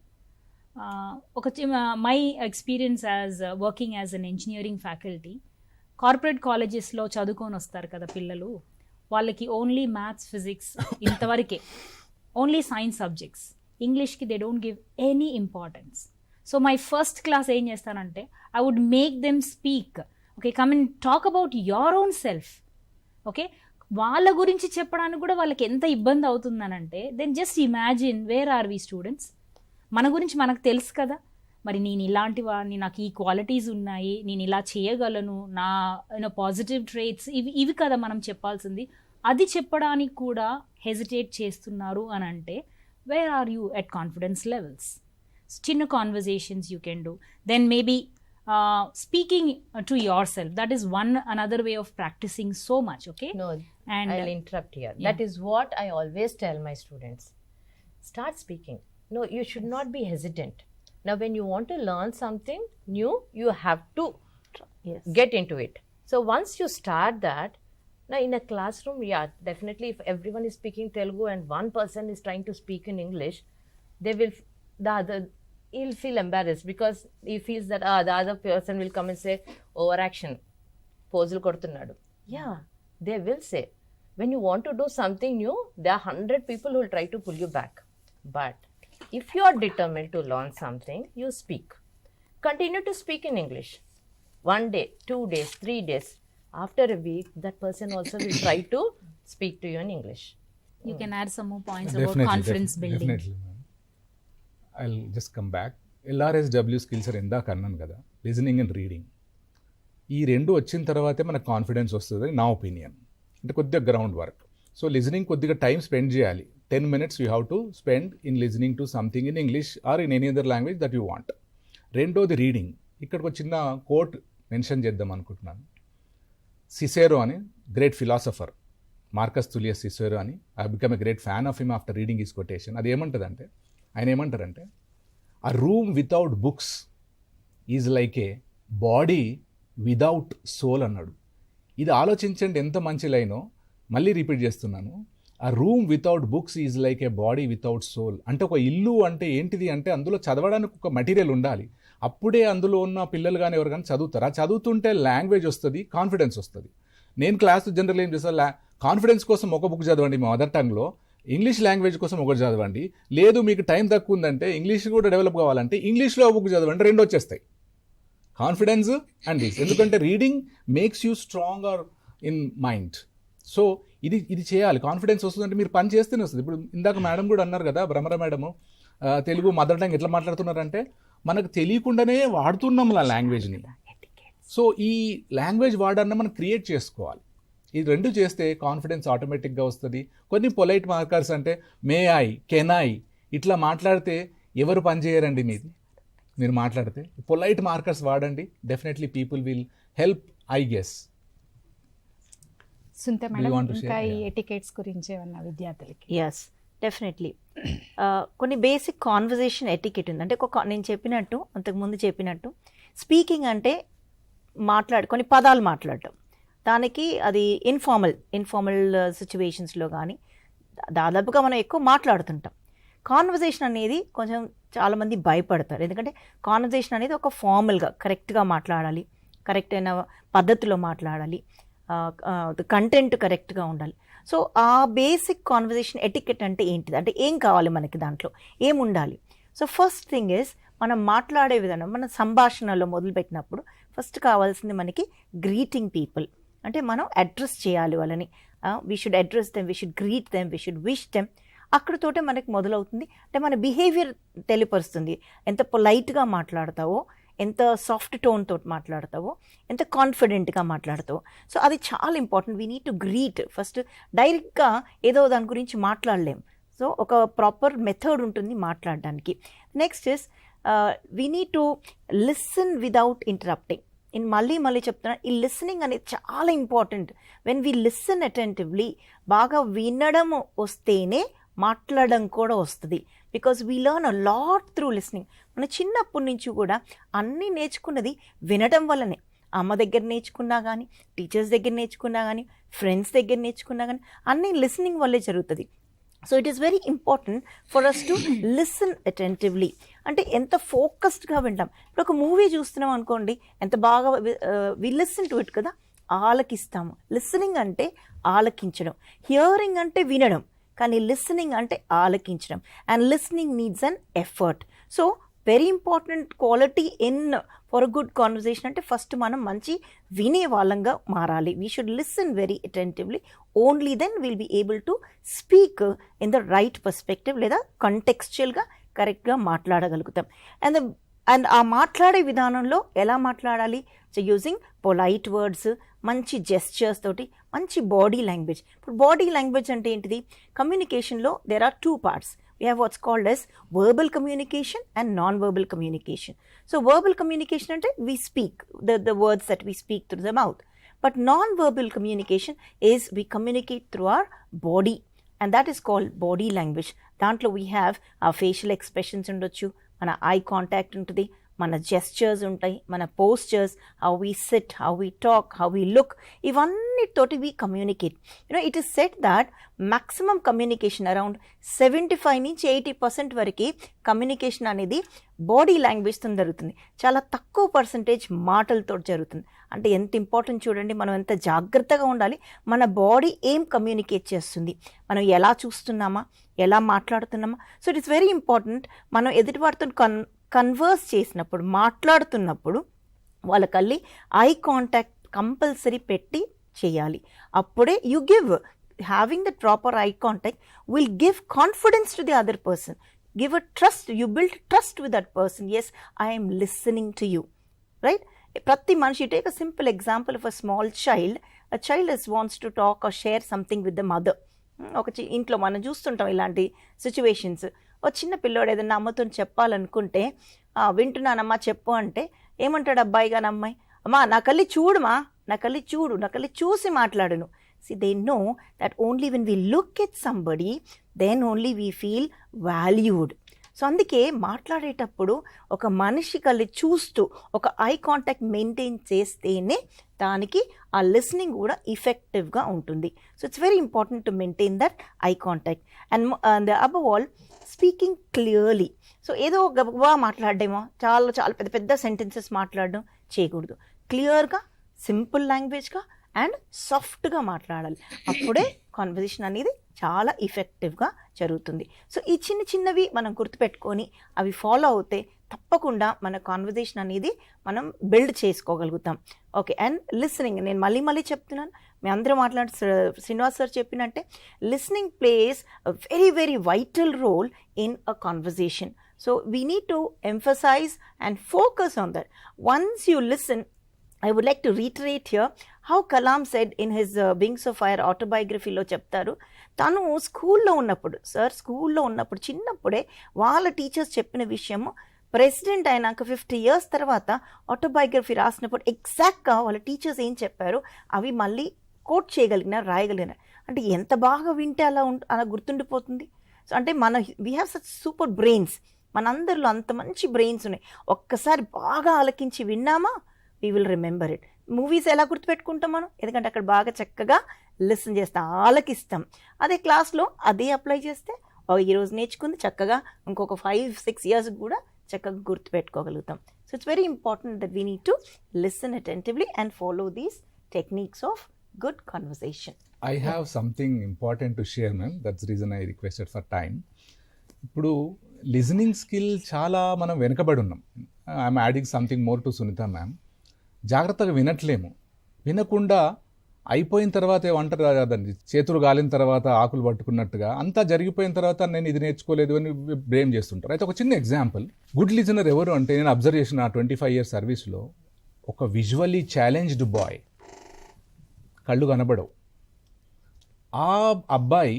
My experience as working as an engineering faculty, corporate కాలేజెస్లో చదువుకొని వస్తారు కదా పిల్లలు, వాళ్ళకి ఓన్లీ మ్యాథ్స్, ఫిజిక్స్ ఇంతవరకే, ఓన్లీ సైన్స్ సబ్జెక్ట్స్. ఇంగ్లీష్కి they don't give any importance. So my first class ఏం చేస్తానంటే I would make them speak, okay come and talk about your own self. Okay, వాళ్ళ గురించి చెప్పడానికి కూడా వాళ్ళకి ఎంత ఇబ్బంది అవుతుందనంటే then just imagine where are we students. మన గురించి మనకు తెలుసు కదా, మరి నేను ఇలాంటి వాడిని, నాకు ఈ క్వాలిటీస్ ఉన్నాయి, నేను ఇలా చేయగలను, నా పాజిటివ్ ట్రేట్స్ ఇవి కదా మనం చెప్పాల్సింది. అది చెప్పడానికి కూడా హెజిటేట్ చేస్తున్నారు అని అంటే where are you at confidence levels? చిన్న conversations you can do. Then maybe speaking to yourself, that is another way of practicing so much. Okay, No, and I'll interrupt here. That is what I always tell my students. Start speaking. No, you should not be hesitant. Now, when you want to learn something new, you have to Yes. Get into it. So once you start that, now in a classroom, yeah, definitely if everyone is speaking Telugu and one person is trying to speak in English, they will, he'll feel embarrassed because he feels that the other person will come and say, overaction, posel kodutunnadu. Yeah, they will say. When you want to do something new, there are 100 people who will try to pull you back. But if you are determined to learn something, you speak. Continue to speak in English. 1 day, 2 days, 3 days. After a week, that person also will try to speak to you in English. You can add some more points Definitely, about confidence building. Definitely, ma'am. I'll just come back. LRSW skills are ఇందాక అన్నాను కదా, listening and reading. ఈ రెండు వచ్చిన తర్వాతే మనకు confidence వస్తుంది నా ఒపీనియన్. అంటే కొద్దిగా గ్రౌండ్ వర్క్. సో లిజనింగ్ కొద్దిగా టైం స్పెండ్ చేయాలి. 10 minutes you have to spend in listening to something in English or in any other language that you want. రెండోది రీడింగ్. ఇక్కడికి ఒక చిన్న కోట్ మెన్షన్ చేద్దాం అనుకుంటున్నాను. సిసెరో అని great philosopher, Marcus Tullius Cicero అని, I become a great fan of him after reading his quotation. అది ఏమంటుందంటే, ఆయన ఏమంటారంటే, a room without books is like a body without soul అన్నాడు. ఇది ఆలోచించండి ఎంత మంచి లైనో. మళ్ళీ రిపీట్ చేస్తున్నాను. ఆ room without books is like a body without soul. అంటే ఒక ఇల్లు అంటే ఏంటిది అంటే అందులో చదవడానికి ఒక మెటీరియల్ ఉండాలి. అప్పుడే అందులో ఉన్న పిల్లలు కానీ ఎవరు కానీ చదువుతారు. ఆ చదువుతుంటే లాంగ్వేజ్ వస్తుంది, కాన్ఫిడెన్స్ వస్తుంది. నేను క్లాస్ జనరల్ ఏం చేస్తాను, కాన్ఫిడెన్స్ కోసం ఒక బుక్ చదవండి మీ మదర్ టంగ్లో, ఇంగ్లీష్ లాంగ్వేజ్ కోసం ఒకటి చదవండి. లేదు మీకు టైం తక్కువ ఉందంటే ఇంగ్లీష్ కూడా డెవలప్ కావాలంటే ఇంగ్లీష్లో ఒక బుక్ చదవండి, రెండు వచ్చేస్తాయి. Confidence and this. ఎందుకంటే reading makes you stronger in mind. So ఇది చేయాలి. కాన్ఫిడెన్స్ వస్తుందంటే మీరు పని చేస్తేనే వస్తుంది. ఇప్పుడు ఇందాక మేడం కూడా అన్నారు కదా, Bhramara madam, Telugu mother tongue ఎట్లా మాట్లాడుతున్నారంటే మనకు తెలియకుండానే వాడుతున్నాం ఆ లాంగ్వేజ్ని. సో ఈ లాంగ్వేజ్ వాడన్నా మనం క్రియేట్ చేసుకోవాలి. ఈ రెండు చేస్తే కాన్ఫిడెన్స్ ఆటోమేటిక్గా వస్తుంది. కొన్ని పొలైట్ మార్కర్స్ అంటే మే ఐ, కెన్ ఐ ఇట్లా మాట్లాడితే ఎవరు పని చేయరండి మీది. మీరు మాట్లాడితే పొలైట్ మార్కర్స్ వాడండి, definitely people will help, I guess. సుంత you మేడం, want to ఇంకా share? ఈ Yeah. ఎటికెట్స్ గురించి ఏమన్నా విద్యార్థులకి? Yes, definitely. కొన్ని బేసిక్ కాన్వర్జేషన్ ఎటికెట్ ఉంది. అంటే నేను చెప్పినట్టు, అంతకుముందు చెప్పినట్టు, స్పీకింగ్ అంటే కొన్ని పదాలు మాట్లాడటం. దానికి అది ఇన్ఫార్మల్ సిచ్యువేషన్స్లో కానీ దాదాపుగా మనం ఎక్కువ మాట్లాడుతుంటాం. కాన్వర్జేషన్ అనేది కొంచెం చాలామంది భయపడతారు. ఎందుకంటే కాన్వర్జేషన్ అనేది ఒక ఫార్మల్గా కరెక్ట్గా మాట్లాడాలి, కరెక్ట్ అయిన పద్ధతిలో మాట్లాడాలి, కంటెంట్ కరెక్ట్గా ఉండాలి. సో ఆ బేసిక్ కాన్వర్జేషన్ ఎటికెట్ అంటే ఏంటిది, అంటే ఏం కావాలి మనకి, దాంట్లో ఏం ఉండాలి. సో ఫస్ట్ థింగ్ ఈజ్ మనం మాట్లాడే విధానం, మన సంభాషణలో మొదలుపెట్టినప్పుడు ఫస్ట్ కావాల్సింది మనకి గ్రీటింగ్ పీపుల్. అంటే మనం అడ్రస్ చేయాలి వాళ్ళని. We should address them, we should greet them, we should wish them. అక్కడితోటే మనకి మొదలవుతుంది. అంటే మన బిహేవియర్ తెలియపరుస్తుంది. ఎంత పొలైట్గా మాట్లాడతావో, ఎంత సాఫ్ట్ టోన్ తోటి మాట్లాడతావో, ఎంత కాన్ఫిడెంట్గా మాట్లాడతావో. సో అది చాలా important. We need to greet first. డైరెక్ట్గా ఏదో దాని గురించి మాట్లాడలేం. సో ఒక ప్రాపర్ మెథడ్ ఉంటుంది మాట్లాడడానికి. Next is we need to listen without interrupting. నేను మళ్ళీ చెప్తున్నాను, ఈ లిసనింగ్ అనేది చాలా important. When we listen attentively, బాగా వినడం వస్తేనే మాట్లాడడం కూడా వస్తుంది. Because we learn a lot through listening. మన చిన్నప్పటి నుంచి కూడా అన్నీ నేర్చుకున్నది వినడం వల్లనే. అమ్మ దగ్గర నేర్చుకున్నా కానీ, టీచర్స్ దగ్గర నేర్చుకున్నా కానీ, ఫ్రెండ్స్ దగ్గర నేర్చుకున్నా కానీ అన్నీ లిసనింగ్ వల్లే జరుగుతుంది. So it is very important for us to listen attentively. అంటే ఎంత ఫోకస్డ్గా వింటాం. ఇప్పుడు ఒక మూవీ చూస్తున్నాం అనుకోండి, ఎంత బాగా వి లిసన్ టు ఇట్ కదా, ఆలకిస్తాము. లిసనింగ్ అంటే ఆలకించడం, హియరింగ్ అంటే వినడం, కానీ లిసనింగ్ అంటే ఆలకించడం. And listening needs an effort. So very important quality in for a good conversation అంటే ఫస్ట్ మనం మంచి వినే వాళ్ళంగా మారాలి. We should listen very attentively. Only then will be able to speak in the right perspective, లేదా కంటెక్స్చువల్గా కరెక్ట్గా మాట్లాడగలుగుతాం. And ఆ మాట్లాడే విధానంలో ఎలా మాట్లాడాలి? సో యూజింగ్ పొలైట్ వర్డ్స్, మంచి జెస్చర్స్ తోటి, మంచి బాడీ లాంగ్వేజ్. ఇప్పుడు బాడీ లాంగ్వేజ్ అంటే ఏంటిది? కమ్యూనికేషన్లో there are 2 parts. We have what's called as verbal communication and non-verbal communication. So verbal communication ante we speak the words that we speak through the mouth. But non-verbal communication is we communicate through our body, and that is called body language. Dantlo we have our facial expressions undochu, mana eye contact untadi, మన gestures ఉంటాయి, మన postures, how we sit, how we talk, how we look, ఇవన్నిటితోటి we communicate. It is set that maximum communication around 75 నుంచి 80% వరకు communication అనేది body లాంగ్వేజ్తో జరుగుతుంది. చాలా తక్కువ పర్సంటేజ్ మాటలతో జరుగుతుంది. అంటే ఎంత ఇంపార్టెంట్ చూడండి, మనం ఎంత జాగ్రత్తగా ఉండాలి. మన బాడీ ఏం కమ్యూనికేట్ చేస్తుంది, మనం ఎలా చూస్తున్నామా, ఎలా మాట్లాడుతున్నామా. So it is very important. మనం ఎదుటివారితో కన్వర్స్ చేసినప్పుడు, మాట్లాడుతున్నప్పుడు వాళ్ళకల్లి ఐ కాంటాక్ట్ కంపల్సరీ పెట్టి చేయాలి. అప్పుడే you give, having the proper eye contact will give confidence to the other person, give a trust, you build trust with that person. Yes, I am listening to you, right? Prati manishi, take a simple example of a small child. A child wants to talk or share something with the mother. ఒక ఇంట్లో మనం చూస్తుంటాం ఇలాంటి situations. ఒక చిన్న పిల్లోడు ఏదైనా అమ్మతో చెప్పాలనుకుంటే, వింటున్నానమ్మా చెప్పు అంటే ఏమంటాడు అబ్బాయి కానీ అమ్మాయి, అమ్మా నా కళ్ళి చూడుమా, నా కళ్ళి చూడు, నా కళ్ళి చూసి మాట్లాడును. See, they know that only when we look at somebody, then only we feel valued. So అందుకే మాట్లాడేటప్పుడు ఒక మనిషి కళ్ళి చూస్తూ ఒక ఐ కాంటాక్ట్ మెయింటైన్ చేస్తేనే దానికి ఆ లిసనింగ్ కూడా ఇఫెక్టివ్గా ఉంటుంది. So it's very important to maintain that eye contact and above all speaking clearly. So ఏదో గబగబా మాట్లాడడేమో, చాలా చాలా పెద్ద పెద్ద సెంటెన్సెస్ మాట్లాడడం చేయకూడదు. క్లియర్గా, సింపుల్ లాంగ్వేజ్గా అండ్ సాఫ్ట్గా మాట్లాడాలి. అప్పుడే కాన్వర్జేషన్ అనేది చాలా ఇఫెక్టివ్గా జరుగుతుంది. సో ఈ చిన్న చిన్నవి మనం గుర్తుపెట్టుకొని అవి ఫాలో అవుతే తప్పకుండా మన కాన్వర్జేషన్ అనేది మనం బిల్డ్ చేసుకోగలుగుతాం. ఓకే, అండ్ లిసనింగ్ నేను మళ్ళీ మళ్ళీ చెప్తున్నాను, మీ అందరూ మాట్లాడి శ్రీనివాస్ సార్ చెప్పినట్టే listening plays a very very vital role in a conversation. So we need to emphasize and focus on that. Once you listen, I would like to reiterate here how Kalam said in his Wings of Fire autobiographyలో చెప్తారు, తను స్కూల్లో ఉన్నప్పుడు, sir స్కూల్లో ఉన్నప్పుడు చిన్నప్పుడే వాళ్ళ teachers చెప్పిన విషయము ప్రెసిడెంట్ అయినాక 50 years తర్వాత ఆటోబయోగ్రఫీ రాసినప్పుడు ఎగ్జాక్ట్గా వాళ్ళ టీచర్స్ ఏం చెప్పారో అవి మళ్ళీ కోట్ చేయగలిగినారు, రాయగలిగినారు. అంటే ఎంత బాగా వింటే అలా గుర్తుండిపోతుంది. సో అంటే we have such super brains, మనందరిలో అంత మంచి బ్రెయిన్స్ ఉన్నాయి. ఒక్కసారి బాగా ఆలకించి విన్నామా we will remember it. Movies ఎలా గుర్తుపెట్టుకుంటాం మనం, ఎందుకంటే అక్కడ బాగా చక్కగా లిసన్ చేస్తాం, ఆలకిస్తాం. అదే క్లాస్లో అదే అప్లై చేస్తే ఈరోజు నేర్చుకుంది చక్కగా ఇంకొక 5-6 years కూడా చక్కగా గుర్తుపెట్టుకోగలుగుతాం. So it's very important that we need to listen attentively and follow these techniques of good conversation. I have something important to share, ma'am. That's the reason I requested for time. ఇప్పుడు listening skill చాలా మనం వెనుకబడి ఉన్నాం. I'm adding something more to Sunitha ma'am. జాగ్రత్తగా వినట్లేము. వినకుండా అయిపోయిన తర్వాత ఏమంటారు కదండి, చేతులు గాలిన తర్వాత ఆకులు పట్టుకున్నట్టుగా అంతా జరిగిపోయిన తర్వాత నేను ఇది నేర్చుకోలేదు అని బ్లేమ్ చేస్తుంటారు. అయితే ఒక చిన్న ఎగ్జాంపుల్, గుడ్ లిజనర్ ఎవరు అంటే నేను అబ్జర్వ్ చేసిన 25 years సర్వీస్లో ఒక విజువల్లీ ఛాలెంజ్డ్ బాయ్, కళ్ళు కనబడవు, ఆ అబ్బాయి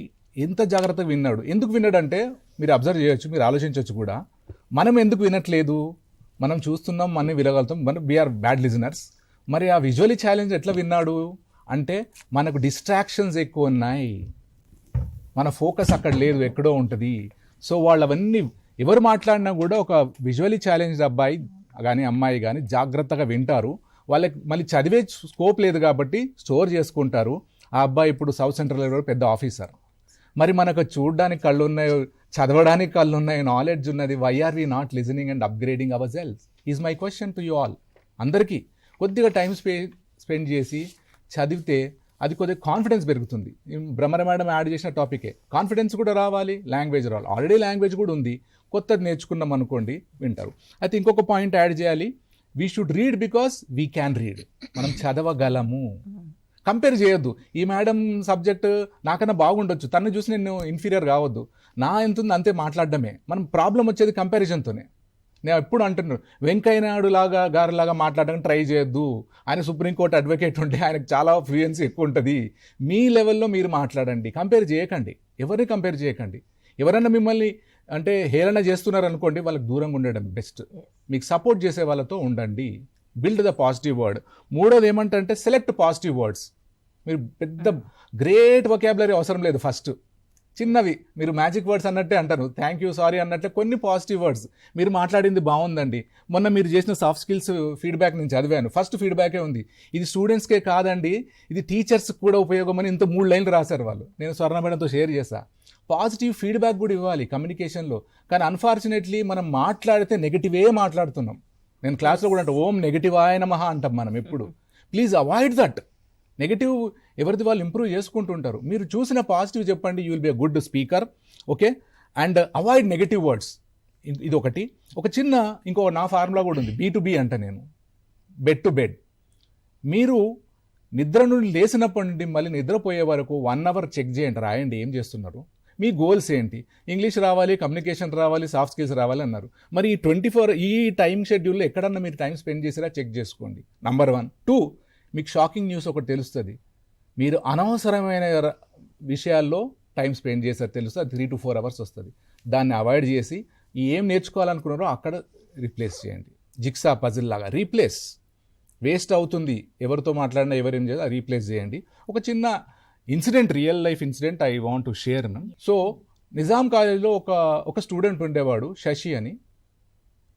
ఎంత జాగ్రత్తగా విన్నాడు. ఎందుకు విన్నాడంటే మీరు అబ్జర్వ్ చేయొచ్చు, మీరు ఆలోచించవచ్చు కూడా, మనం ఎందుకు వినట్లేదు, మనం చూస్తున్నాం, మనం వినగలుగుతాం, మనం వీఆర్ బ్యాడ్ లిజనర్స్. మరి ఆ విజువల్లీ ఛాలెంజ్ ఎట్లా విన్నాడు అంటే మనకు డిస్ట్రాక్షన్స్ ఎక్కువ ఉన్నాయి, మన ఫోకస్ అక్కడ లేదు, ఎక్కడో ఉంటుంది. సో వాళ్ళవన్నీ ఎవరు మాట్లాడినా కూడా ఒక విజువల్లీ ఛాలెంజ్ అబ్బాయి కానీ అమ్మాయి కానీ జాగ్రత్తగా వింటారు. వాళ్ళకి మళ్ళీ చదివే స్కోప్ లేదు కాబట్టి స్టోర్ చేసుకుంటారు. ఆ అబ్బాయి ఇప్పుడు సౌత్ సెంట్రల్ పెద్ద ఆఫీసర్. మరి మనకు చూడడానికి కళ్ళు ఉన్నాయి, చదవడానికి కళ్ళు ఉన్నాయి, నాలెడ్జ్ ఉన్నది. Why are we not listening and upgrading our cells is my question to you all. అందరికీ కొద్దిగా టైం స్పెండ్ చేసి చదివితే అది కొద్దిగా కాన్ఫిడెన్స్ పెరుగుతుంది. భ్రమర మేడం యాడ్ చేసిన టాపికే, కాన్ఫిడెన్స్ కూడా రావాలి, లాంగ్వేజ్ రావాలి. ఆల్రెడీ లాంగ్వేజ్ కూడా ఉంది, కొత్తది నేర్చుకున్నాం అనుకోండి వింటారు. అయితే ఇంకొక పాయింట్ యాడ్ చేయాలి, we should read because we can read. మనం చదవగలము. కంపేర్ చేయొద్దు, ఈ మేడం సబ్జెక్ట్ నాకన్నా బాగుండొచ్చు, తను చూసి నేను ఇన్ఫీరియర్ కావద్దు, నా ఎంత ఉంది అంతే మాట్లాడడమే. మనం ప్రాబ్లం వచ్చేది కంపారిజన్తోనే. నేను ఎప్పుడు అంటున్నాను, వెంకయ్య నాయుడు గారిలాగా మాట్లాడడానికి ట్రై చేయొద్దు. ఆయన సుప్రీంకోర్టు అడ్వకేట్ ఉంటే ఆయనకు చాలా ఫ్లూయెన్సీ ఎక్కువ ఉంటుంది. మీ లెవెల్లో మీరు మాట్లాడండి, కంపేర్ చేయకండి, ఎవరిని కంపేర్ చేయకండి. ఎవరైనా మిమ్మల్ని అంటే హేళన చేస్తున్నారు అనుకోండి, వాళ్ళకి దూరంగా ఉండడం బెస్ట్. మీకు సపోర్ట్ చేసే వాళ్ళతో ఉండండి. Build the positive word. మూడోది ఏమంటే సెలెక్ట్ పాజిటివ్ వర్డ్స్. మీరు పెద్ద గ్రేట్ వొకాబులరీ అవసరం లేదు. ఫస్ట్ చిన్నవి మీరు మ్యాజిక్ వర్డ్స్ అన్నట్టే అంటారు, థ్యాంక్ యూ సారీ అన్నట్లే కొన్ని పాజిటివ్ వర్డ్స్. మీరు మాట్లాడింది బాగుందండి, మొన్న మీరు చేసిన సాఫ్ట్ స్కిల్స్ ఫీడ్బ్యాక్ నేను చదివాను, ఫస్ట్ ఫీడ్బ్యాకే ఉంది, ఇది స్టూడెంట్స్కే కాదండి ఇది టీచర్స్కి కూడా ఉపయోగం అని ఇంత 3 లైన్లు రాశారు వాళ్ళు. నేను స్వర్ణ మేడంతో షేర్ చేశా. పాజిటివ్ ఫీడ్బ్యాక్ కూడా ఇవ్వాలి కమ్యూనికేషన్లో. కానీ అన్ఫార్చునేట్లీ మనం మాట్లాడితే నెగిటివే మాట్లాడుతున్నాం. నేను క్లాస్లో కూడా అంటే ఓం నెగిటివాయ నమః అంటాం మనం ఎప్పుడు. Please avoid that. నెగిటివ్ ఎవరిది వాళ్ళు ఇంప్రూవ్ చేసుకుంటుంటారు. మీరు చూసిన పాజిటివ్ చెప్పండి, you will be a good speaker. Okay, and avoid negative words. ఇది ఒకటి. ఒక చిన్న ఇంకో నా ఫార్ములా కూడా ఉంది, B2B అంట నేను, బెడ్ టు బెడ్. మీరు నిద్ర నుండి లేచినప్పటి నుండి మళ్ళీ నిద్రపోయే వరకు 1 అవర్ చెక్ చేయండి, రాయండి ఏం చేస్తున్నారు, మీ గోల్స్ ఏంటి. ఇంగ్లీష్ రావాలి, కమ్యూనికేషన్ రావాలి, సాఫ్ట్ స్కిల్స్ రావాలి అన్నారు. మరి ఈ టైం షెడ్యూల్లో ఎక్కడన్నా మీరు టైం స్పెండ్ చేసిరా చెక్ చేసుకోండి. నంబర్ 1. 2, మీకు షాకింగ్ న్యూస్ ఒకటి తెలుస్తుంది, మీరు అనవసరమైన విషయాల్లో టైం స్పెండ్ చేశారు తెలుస్తుంది, అది 3 to 4 అవర్స్ వస్తుంది. దాన్ని అవాయిడ్ చేసి ఏం నేర్చుకోవాలనుకున్నారో అక్కడ రీప్లేస్ చేయండి. జిక్సా పజిల్ లాగా రీప్లేస్. వేస్ట్ అవుతుంది ఎవరితో మాట్లాడినా ఎవరేం చేయాలి రీప్లేస్ చేయండి. ఒక చిన్న incident, real life incident I want to share. So Nizam కాలేజ్లో ఒక స్టూడెంట్ ఉండేవాడు, శశి అని.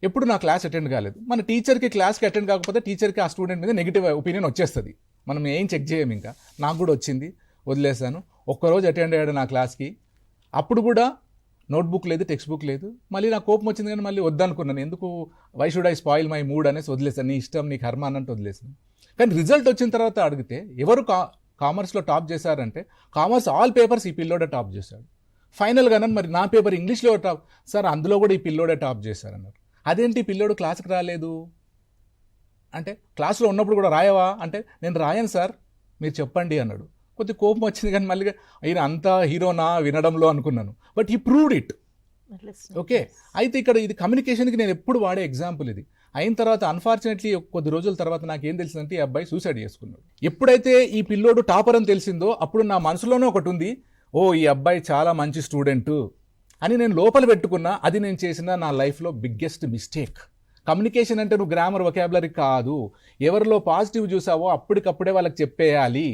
ఎప్పుడు నా క్లాస్ అటెండ్ కాలేదు. మన టీచర్కి క్లాస్కి అటెండ్ కాకపోతే టీచర్కి ఆ స్టూడెంట్ మీద నెగిటివ్ ఒపీనియన్ వచ్చేస్తుంది, మనం ఏం చెక్ చేయం. ఇంకా నాకు కూడా వచ్చింది, వదిలేసాను. ఒక్కరోజు అటెండ్ అయ్యాడు నా క్లాస్కి, అప్పుడు కూడా నోట్బుక్ లేదు, టెక్స్ట్ బుక్ లేదు. మళ్ళీ నాకు కోపం వచ్చింది కానీ మళ్ళీ వద్దనుకున్నాను, ఎందుకు why should I spoil my mood అనేసి వదిలేసాను. నీ ఇష్టం, నీ కర్మ అన్నట్టు వదిలేసాను. కానీ రిజల్ట్ వచ్చిన తర్వాత అడిగితే ఎవరు కామర్స్లో టాప్ చేశారంటే, కామర్స్ ఆల్ పేపర్స్ ఈ పిల్లోడే టాప్ చేశాడు. ఫైనల్గా మరి నా పేపర్ ఇంగ్లీష్లో టాప్, సార్ అందులో కూడా ఈ పిల్లోడే టాప్ చేశారన్నారు. అదేంటి పిల్లోడు క్లాస్కి రాలేదు అంటే, క్లాస్లో ఉన్నప్పుడు కూడా రాయవా అంటే, నేను రాయను సార్ మీరు చెప్పండి అన్నాడు. కొద్ది కోపం వచ్చింది కానీ మళ్ళీ ఆయన అంతా హీరోనా వినడంలో అనుకున్నాను. But he proved it. Okay, అయితే ఇక్కడ ఇది కమ్యూనికేషన్కి నేను ఎప్పుడు వాడే ఎగ్జాంపుల్ ఇది. అయిన తర్వాత అన్ఫార్చునేట్లీ కొద్ది రోజుల తర్వాత నాకేం తెలిసిందంటే, ఈ అబ్బాయి సూసైడ్ చేసుకున్నాడు. ఎప్పుడైతే ఈ పిల్లోడు టాపర్ అని తెలిసిందో అప్పుడు నా మనసులోనే ఒకటి ఉంది, ఓ ఈ అబ్బాయి చాలా మంచి స్టూడెంట్ అని నేను లోపల పెట్టుకున్నా. అది నేను చేసిన నా లైఫ్లో బిగ్గెస్ట్ మిస్టేక్. కమ్యూనికేషన్ అంటే నువ్వు గ్రామర్ వొకాబులరీ కాదు. ఎవరిలో పాజిటివ్ చూసావో అప్పటికప్పుడే వాళ్ళకి చెప్పేయాలి,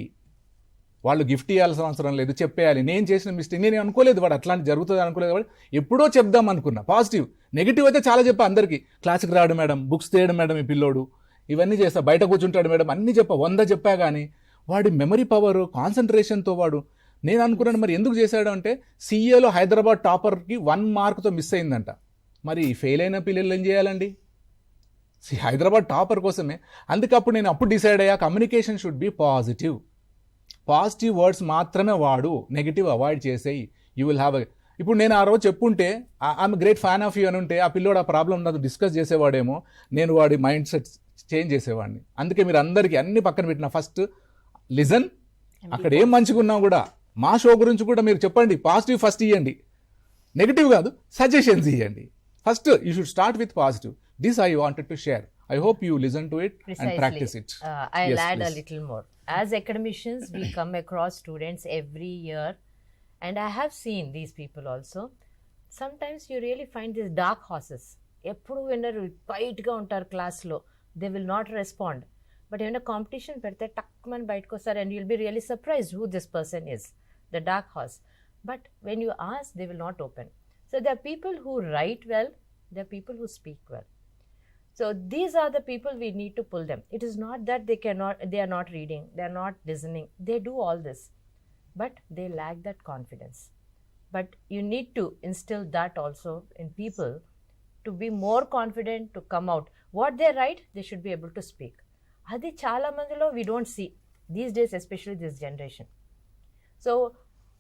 వాళ్ళు గిఫ్ట్ ఇవ్వాల్సిన అవసరం లేదు, చెప్పేయాలి. నేను చేసిన మిస్టేక్, నేను అనుకోలేదు వాడు అట్లాంటి జరుగుతుంది అనుకోలేదు, వాడు ఎప్పుడో చెప్దాం అనుకున్నా పాజిటివ్. నెగిటివ్ అయితే చాలా చెప్పా అందరికీ, క్లాస్కి రాడు మేడం, బుక్స్ తేయడం మేడం ఈ పిల్లోడు, ఇవన్నీ చేస్తా, బయట కూర్చుంటాడు మేడం, అన్నీ 100 చెప్పా. కానీ వాడి మెమరీ పవర్, కాన్సన్ట్రేషన్తో వాడు, నేను అనుకున్నాను మరి ఎందుకు చేశాడు అంటే, CAలో హైదరాబాద్ టాపర్కి 1 మార్క్తో మిస్ అయిందంట. మరి ఫెయిల్ అయిన పిల్లలు ఏం చేయాలండి? హైదరాబాద్ టాపర్ కోసమే. అందుకే అప్పుడు నేను డిసైడ్ అయ్యా, communication should be positive. Positive words మాత్రమే వాడు, నెగిటివ్ అవాయిడ్ చేసేయి. యూ విల్ హ్యావ్ ఇప్పుడు నేను ఆ రోజు చెప్పుంటే I'm great fan of you అని ఉంటే, ఆ పిల్లోడు ఆ ప్రాబ్లం నాతో డిస్కస్ చేసేవాడేమో, నేను వాడి మైండ్ సెట్ చేంజ్ చేసేవాడిని. అందుకే మీరు అందరికీ అన్ని పక్కన పెట్టిన, ఫస్ట్ లిజన్. అక్కడ ఏం మంచిగా ఉన్నా కూడా మా షో గురించి కూడా మీరు చెప్పండి, పాజిటివ్ ఫస్ట్ ఇవ్వండి, నెగిటివ్ కాదు, సజెషన్స్ ఇవ్వండి. First you should start with positive. This I wanted to share. I hope you listen to it and practice it. I'll Yes, add please. a little more. As academicians, we come across students every year, and I have seen these people also. Sometimes you really find these dark horses. ఎప్పుడు విన్నరు బయటగా ఉంటారు క్లాస్లో, they will not respond. But ఏమైనా competition పెడితే టక్మని బయటకు వస్తారు, and you'll be really surprised who this person is, the dark horse. But when you ask, they will not open. So they are people who write well, they are people who speak well. So these are the people we need to pull them. It is not that they are not reading, they are not listening. They do all this, but they lack that confidence. But you need to instill that also in people to be more confident, to come out. What they write, they should be able to speak. Adi chala mandilo we don't see these days, especially this generation. So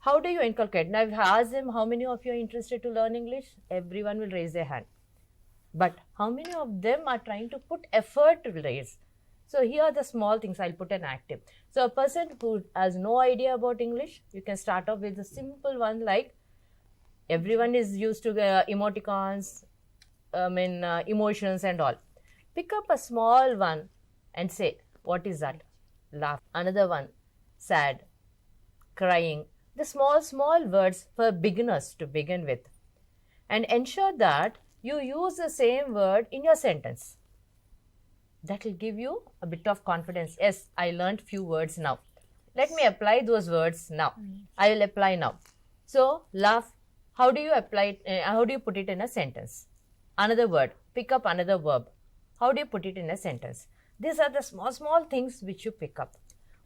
how do you inculcate? Now I've asked them, how many of you are interested to learn English? Everyone will raise their hand. But how many of them are trying to put effort to raise? So here are the small things. I'll put an active. So a person who has no idea about English, you can start off with a simple one like, everyone is used to emoticons, emotions and all. Pick up a small one and say, what is that? Laugh. Another one, sad, crying. The small words for beginners to begin with. And ensure that you use the same word in your sentence. That will give you a bit of confidence. Yes, I learned few words now. Let me apply those words now. I will apply now. So, laugh, how do you apply it, how do you put it in a sentence? Another word, pick up another verb. How do you put it in a sentence? These are the small things which you pick up.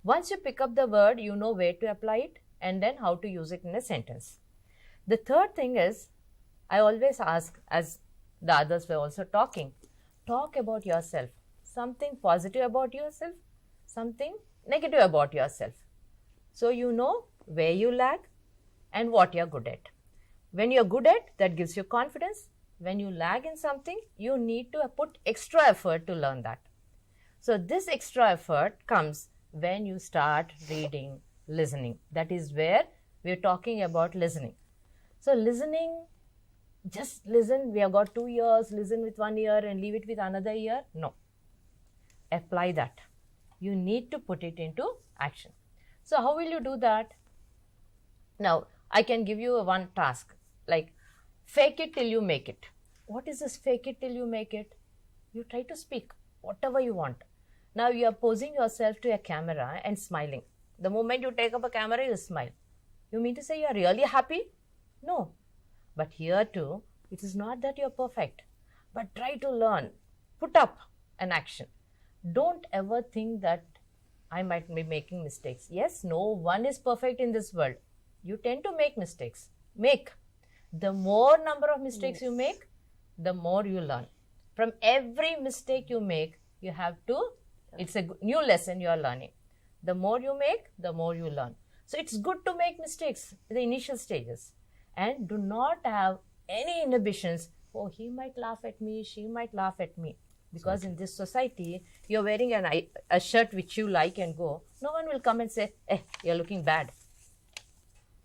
Once you pick up the word, you know where to apply it and then how to use it in a sentence. The third thing is, I always ask, as the others were also talking, talk about yourself. Something positive about yourself, something negative about yourself. So you know where you lag and what you're good at. When you're good at, that gives you confidence. When you lag in something, you need to put extra effort to learn that. So this extra effort comes when you start reading, listening. That is where we're talking about listening. So listening, just listen, we have got 2 years, listen with 1 ear and leave it with another ear. No. Apply that. You need to put it into action. So how will you do that? Now, I can give you one task, like fake it till you make it. What is this fake it till you make it? You try to speak whatever you want. Now you are posing yourself to a camera and smiling. The moment you take up a camera, you smile. You mean to say you are really happy? No. But here too, it is not that you are perfect, but try to learn. Put up an action. Don't ever think that I might be making mistakes. Yes, no one is perfect in this world. You tend to make mistakes. Make. The more number of mistakes you make, the more you learn. From every mistake you make, you have to, it's a new lesson you are learning. The more you make, the more you learn. So it's good to make mistakes in the initial stages. And do not have any inhibitions. Oh, he might laugh at me, she might laugh at me. Because in this society, you're wearing a shirt which you like and go, no one will come and say, you're looking bad.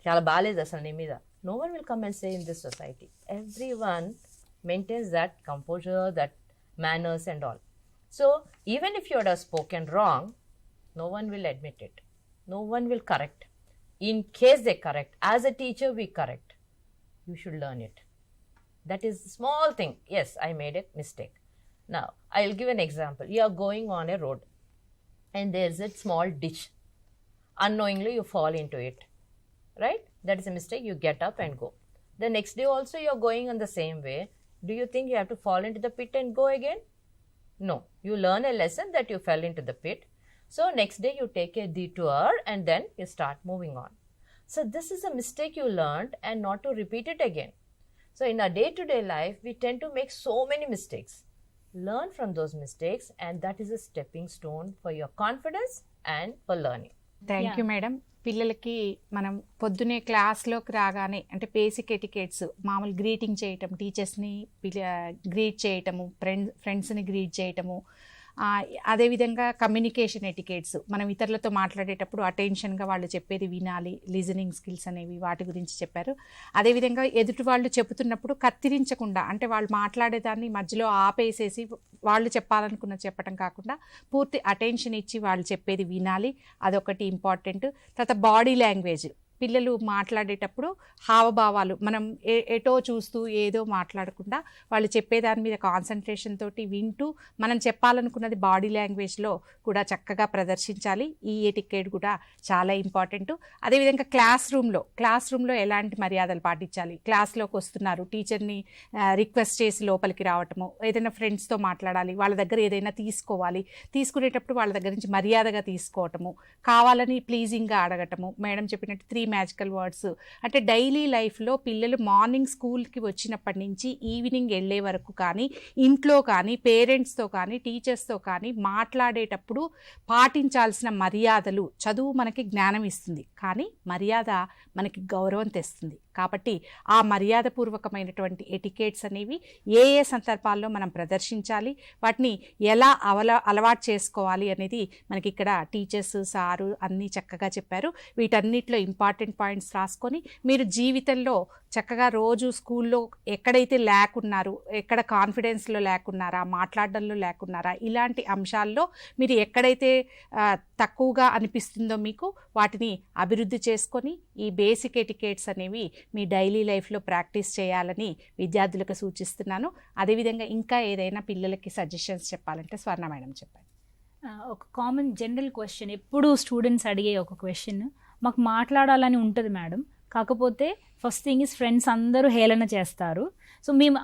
Chala baaledu asalu nee meeda. No one will come and say in this society. Everyone maintains that composure, that manners and all. So even if you would have spoken wrong, no one will admit it. No one will correct. In case they correct, as a teacher we correct. You should learn it. That is a small thing. Yes, I made a mistake. Now, I will give an example. You are going on a road and there is a small ditch. Unknowingly, you fall into it. Right? That is a mistake. You get up and go. The next day also, you are going on the same way. Do you think you have to fall into the pit and go again? No. You learn a lesson that you fell into the pit. So, next day, you take a detour and then you start moving on. So, this is a mistake you learned and not to repeat it again. So, in our day-to-day life, we tend to make so many mistakes. Learn from those mistakes, and that is a stepping stone for your confidence and for learning. Thank you madam. పిల్లలకి మనం పొద్దునే క్లాస్లోకి రాగానే అంటే basic etiquettes, మామూలు greeting చేయటం, టీచర్స్ని greet చేయటము, ఫ్రెండ్స్ని greet చేయటము, అదేవిధంగా కమ్యూనికేషన్ ఎటికెట్స్, మనం ఇతరులతో మాట్లాడేటప్పుడు అటెన్షన్గా వాళ్ళు చెప్పేది వినాలి, లిజనింగ్ స్కిల్స్ అనేవి, వాటి గురించి చెప్పారు. అదేవిధంగా ఎదుటి వాళ్ళు చెబుతున్నప్పుడు కత్తిరించకుండా, అంటే వాళ్ళు మాట్లాడేదాన్ని మధ్యలో ఆపేసేసి వాళ్ళు చెప్పాలనుకున్న చెప్పడం కాకుండా పూర్తి అటెన్షన్ ఇచ్చి వాళ్ళు చెప్పేది వినాలి, అదొకటి ఇంపార్టెంట్. తర్వాత బాడీ లాంగ్వేజ్, పిల్లలు మాట్లాడేటప్పుడు హావభావాలు, మనం ఎటో చూస్తూ ఏదో మాట్లాడకుండా వాళ్ళు చెప్పేదాని మీద కాన్సన్ట్రేషన్ తోటి వింటూ మనం చెప్పాలనుకున్నది బాడీ లాంగ్వేజ్లో కూడా చక్కగా ప్రదర్శించాలి. ఈ ఎటికెట్ కూడా చాలా ఇంపార్టెంట్. అదేవిధంగా క్లాస్ రూమ్లో ఎలాంటి మర్యాదలు పాటించాలి, క్లాస్లోకి వస్తున్నారు, టీచర్ని రిక్వెస్ట్ చేసి లోపలికి రావటము, ఏదైనా ఫ్రెండ్స్తో మాట్లాడాలి, వాళ్ళ దగ్గర ఏదైనా తీసుకోవాలి, తీసుకునేటప్పుడు వాళ్ళ దగ్గర నుంచి మర్యాదగా తీసుకోవటము, కావాలని ప్లీజింగ్గా అడగటము. మేడం చెప్పినట్టు 3 మ్యాజికల్ వర్డ్స్, అంటే డైలీ లైఫ్లో పిల్లలు మార్నింగ్ స్కూల్కి వచ్చినప్పటి నుంచి ఈవినింగ్ వెళ్ళే వరకు కానీ, ఇంట్లో కానీ, పేరెంట్స్తో కానీ, టీచర్స్తో కానీ మాట్లాడేటప్పుడు పాటించాల్సిన మర్యాదలు. చదువు మనకి జ్ఞానం ఇస్తుంది, కానీ మర్యాద మనకి గౌరవం తెస్తుంది. కాబట్టి ఆ మర్యాదపూర్వకమైనటువంటి ఎటికెట్స్ అనేవి ఏ సందర్భాల్లో మనం ప్రదర్శించాలి, వాటిని ఎలా అలవాటు చేసుకోవాలి అనేది మనకి ఇక్కడ టీచర్స్, సారు అన్నీ చక్కగా చెప్పారు. వీటన్నిటిలో ఇంపార్టెంట్ పాయింట్స్ రాసుకొని మీరు జీవితంలో చక్కగా రోజు స్కూల్లో ఎక్కడైతే లేకున్నారు, ఎక్కడ కాన్ఫిడెన్స్లో లేకున్నారా, మాట్లాడడంలో లేకున్నారా, ఇలాంటి అంశాల్లో మీరు ఎక్కడైతే తక్కువగా అనిపిస్తుందో మీకు వాటిని అభివృద్ధి చేసుకొని ఈ బేసిక్ ఎటికెట్స్ అనేవి మీ డైలీ లైఫ్లో ప్రాక్టీస్ చేయాలని విద్యార్థులకు సూచిస్తున్నాను. అదేవిధంగా ఇంకా ఏదైనా పిల్లలకి సజెషన్స్ చెప్పాలంటే స్వర్ణ మేడం చెప్పండి. ఒక కామన్ జనరల్ క్వశ్చన్, ఎప్పుడు స్టూడెంట్స్ అడిగే ఒక క్వశ్చన్, మాకు మాట్లాడాలని ఉంటుంది మేడం, కాకపోతే ఫస్ట్ థింగ్ ఇస్ ఫ్రెండ్స్ అందరూ హేళన చేస్తారు. సో మేము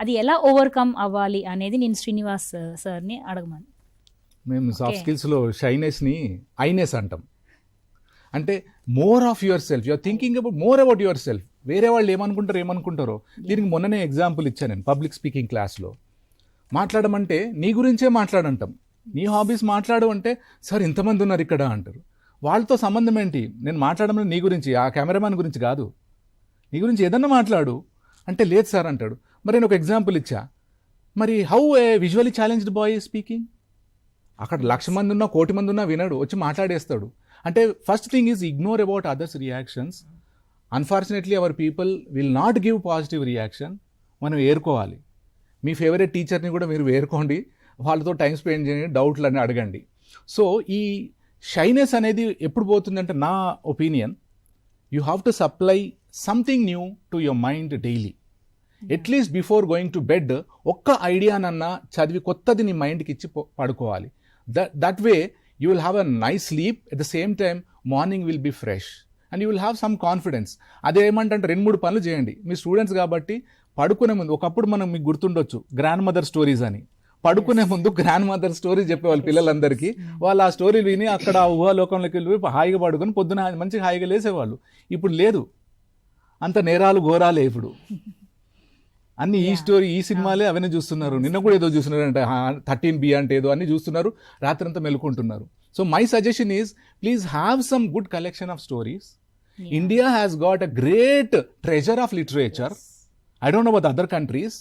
అది ఎలా ఓవర్కమ్ అవ్వాలి అనేది నేను శ్రీనివాస్ సార్ని అడగమని. మేము సాఫ్ట్ స్కిల్స్లో షైనెస్ని ఐనెస్ అంటాం. అంటే more of your self, you're thinking about more about your self. వేరే వాళ్ళు ఏమనుకుంటారో. దీనికి మొన్ననే ఎగ్జాంపుల్ ఇచ్చాను నేను పబ్లిక్ స్పీకింగ్ క్లాస్లో. మాట్లాడమంటే నీ గురించే మాట్లాడంటాం, నీ హాబీస్ మాట్లాడు అంటే సార్ ఇంతమంది ఉన్నారు ఇక్కడ అంటారు. వాళ్ళతో సంబంధం ఏంటి? నేను మాట్లాడమని నీ గురించి, ఆ కెమెరామ్యాన్ గురించి కాదు, నీ గురించి ఏదన్నా మాట్లాడు అంటే లేదు సార్ అంటాడు. మరి నేను ఒక ఎగ్జాంపుల్ ఇచ్చా, మరి how a visually challenged boy speaking? అక్కడ 1,00,000 మంది ఉన్నా 1,00,00,000 మంది ఉన్నా వినడు, వచ్చి మాట్లాడేస్తాడు. అంటే first thing is ignore about others reactions. Unfortunately our people will not give positive reaction. మనం ఏరుకోవాలి. మీ ఫేవరెట్ టీచర్ని కూడా మీరు ఏరుకోండి, వాళ్ళతో టైం స్పెండ్ చేయండి, డౌట్లు అని అడగండి. సో ఈ షైనెస్ అనేది ఎప్పుడు పోతుందంటే నా opinion, you have to supply something new to your mind daily. At least before going to bed ఒక్క ఐడియానన్నా చదివి కొత్తది నీ మైండ్కి ఇచ్చి పడుకోవాలి. That way you will have a nice sleep, at the same time morning will be fresh and you will have some confidence. అదేమంటే 2-3 పనులు చేయండి. మీ స్టూడెంట్స్ కాబట్టి పడుకునే ముందు, ఒకప్పుడు మనం మీకు గుర్తుండొచ్చు గ్రాండ్ మదర్ స్టోరీస్ అని, పడుకునే ముందు గ్రాండ్ మదర్ స్టోరీస్ చెప్పేవాళ్ళు పిల్లలందరికీ. వాళ్ళు ఆ స్టోరీలు విని అక్కడ ఆ ఊహాలోకంలోకి వెళ్ళి హాయిగా పడుకొని పొద్దున మంచిగా హాయిగా లేసేవాళ్ళు. ఇప్పుడు లేదు, అంత నేరాలు ఘోరాలే ఇప్పుడు. అన్ని ఈ స్టోరీ, ఈ సినిమాలే అవన్నీ చూస్తున్నారు. నిన్న కూడా ఏదో చూస్తున్నారు అంటే 13B అంటే ఏదో అన్ని చూస్తున్నారు, రాత్రంతా మెలుకుంటున్నారు. So my suggestion is please have some good collection of stories. India has got a great treasure of literature. I don't know about other countries,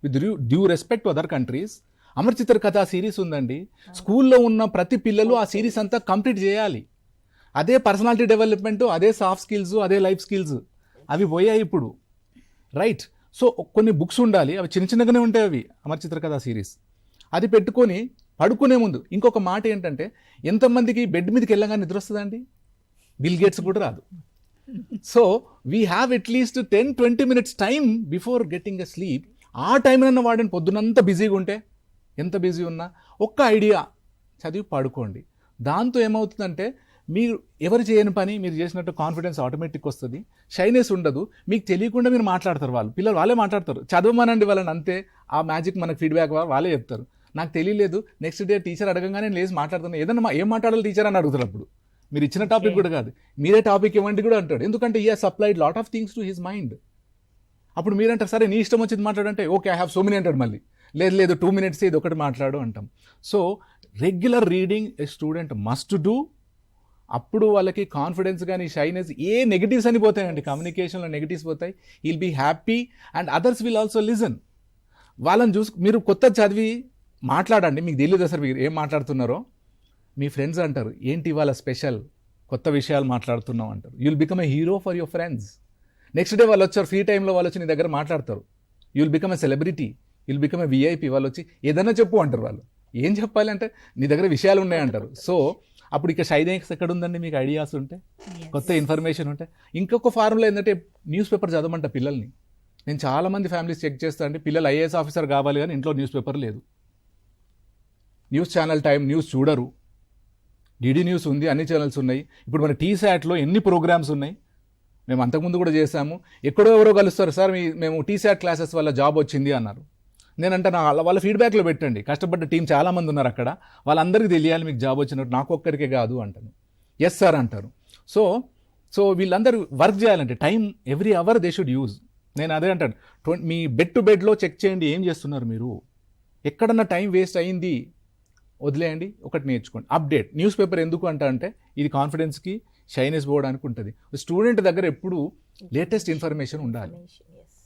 with due respect to other countries. Amar Chitra Katha series ఉందండి. స్కూల్లో ఉన్న ప్రతి పిల్లలు ఆ series అంతా complete చేయాలి. అదే personality development, అదే సాఫ్ట్ స్కిల్స్, అదే లైఫ్ స్కిల్స్, అవి పోయాయి ఇప్పుడు, రైట్? సో కొన్ని బుక్స్ ఉండాలి, అవి చిన్న చిన్నగానే ఉంటాయి అవి. అమర్ చిత్ర కథ సిరీస్ అది పెట్టుకొని పడుకునే ముందు. ఇంకొక మాట ఏంటంటే, ఎంతమందికి బెడ్ మీదకి వెళ్ళగానే నిద్ర వస్తుందండి? బిల్ గేట్స్ కూడా రాదు. So we have at least 10-20 minutes time before getting a sleep. ఆ టైంలో వాడిని పొద్దునంతా బిజీగా ఉంటే, ఎంత బిజీ ఉన్నా ఒక్క ఐడియా చదివి పడుకోండి. దాంతో ఏమవుతుందంటే మీరు ఎవరు చేయని పని మీరు చేసినట్టు కాన్ఫిడెన్స్ ఆటోమేటిక్ వస్తుంది, షైనెస్ ఉండదు, మీకు తెలియకుండా మీరు మాట్లాడతారు. పిల్లలు వాళ్ళే మాట్లాడతారు. చదవమనండి వాళ్ళని, అంతే. ఆ మ్యాజిక్ మనకు ఫీడ్బ్యాక్ వాళ్ళే చెప్తారు. నాకు తెలియలేదు, నెక్స్ట్ డే టీచర్ అడగంగానే లేచి మాట్లాడుతున్నాను. ఏదన్నా ఏం మాట్లాడాలి టీచర్ అని అడుగుతారు. అప్పుడు మీరు ఇచ్చిన టాపిక్ కూడా కాదు, మీరే టాపిక్ ఇవ్వండి కూడా అంటాడు. ఎందుకంటే he has supplied lot of things to his mind. అప్పుడు మీరంటారు సరే నీ ఇష్టం వచ్చింది మాట్లాడంటే, okay I have so many అంటాడు. మళ్ళీ లేదు 2 minutes ఇది ఒకటి మాట్లాడు అంటాం. So regular reading a student must do. అప్పుడు వాళ్ళకి కాన్ఫిడెన్స్ కానీ షైనెస్, ఏ నెగిటివ్స్ అని పోతాయండి, కమ్యూనికేషన్లో నెగిటివ్స్ పోతాయి. He'll be happy and others will also listen. వాళ్ళని చూసి మీరు కొత్త చదివి మాట్లాడండి, మీకు తెలియదు అసలు మీరు ఏం మాట్లాడుతున్నారో. మీ ఫ్రెండ్స్ అంటారు ఏంటి ఇవాళ స్పెషల్, కొత్త విషయాలు మాట్లాడుతున్నాం అంటారు. You will become a hero for your friends. Next day వాళ్ళు వచ్చారు, ఫ్రీ టైంలో వాళ్ళు వచ్చి నీ దగ్గర మాట్లాడతారు. You will become a celebrity, you will become a VIP. వాళ్ళు వచ్చి ఏదైనా చెప్పు అంటారు. వాళ్ళు ఏం చెప్పాలి అంటే నీ దగ్గర విషయాలు ఉన్నాయంటారు. సో అప్పుడు ఇక షైనెస్ ఎక్కడ ఉందండి? మీకు ఐడియాస్ ఉంటే, కొత్త ఇన్ఫర్మేషన్ ఉంటే. ఇంకొక ఫార్ములా ఏంటంటే న్యూస్ పేపర్ చదవమంట పిల్లల్ని. నేను చాలామంది ఫ్యామిలీస్ చెక్ చేస్తాను అండి, పిల్లలు ఐఏఎస్ ఆఫీసర్ కావాలి కానీ ఇంట్లో న్యూస్ పేపర్ లేదు. న్యూస్ ఛానల్ టైం న్యూస్ చూడరు. డిడి న్యూస్ ఉంది, అన్ని ఛానల్స్ ఉన్నాయి. ఇప్పుడు మన టీశాట్లో ఎన్ని ప్రోగ్రామ్స్ ఉన్నాయి, మేము అంతకుముందు కూడా చేశాము. ఎక్కడో ఎవరో కలుస్తారు, సార్ మేము టీశాట్ క్లాసెస్ వల్ల జాబ్ వచ్చింది అన్నారు. నేనంటే వాళ్ళ ఫీడ్బ్యాక్లో పెట్టండి, కష్టపడ్డ టీం చాలామంది ఉన్నారు అక్కడ, వాళ్ళందరికీ తెలియాలి మీకు జాబ్ వచ్చినట్టు, నాకు ఒక్కరికే కాదు అంటాను. ఎస్ సార్ అంటారు. సో వీళ్ళందరూ వర్క్ చేయాలంటే time every hour they should use. నేను అదే అంటాను, మీ బెడ్ టు బెడ్లో చెక్ చేయండి ఏం చేస్తున్నారు మీరు, ఎక్కడన్నా టైం వేస్ట్ అయింది వదిలేయండి, ఒకటి నేర్చుకోండి. అప్డేట్ న్యూస్ పేపర్ ఎందుకు అంటే ఇది కాన్ఫిడెన్స్కి, షైనెస్ పోవడానికి ఉంటుంది. స్టూడెంట్ దగ్గర ఎప్పుడు లేటెస్ట్ ఇన్ఫర్మేషన్ ఉండాలి.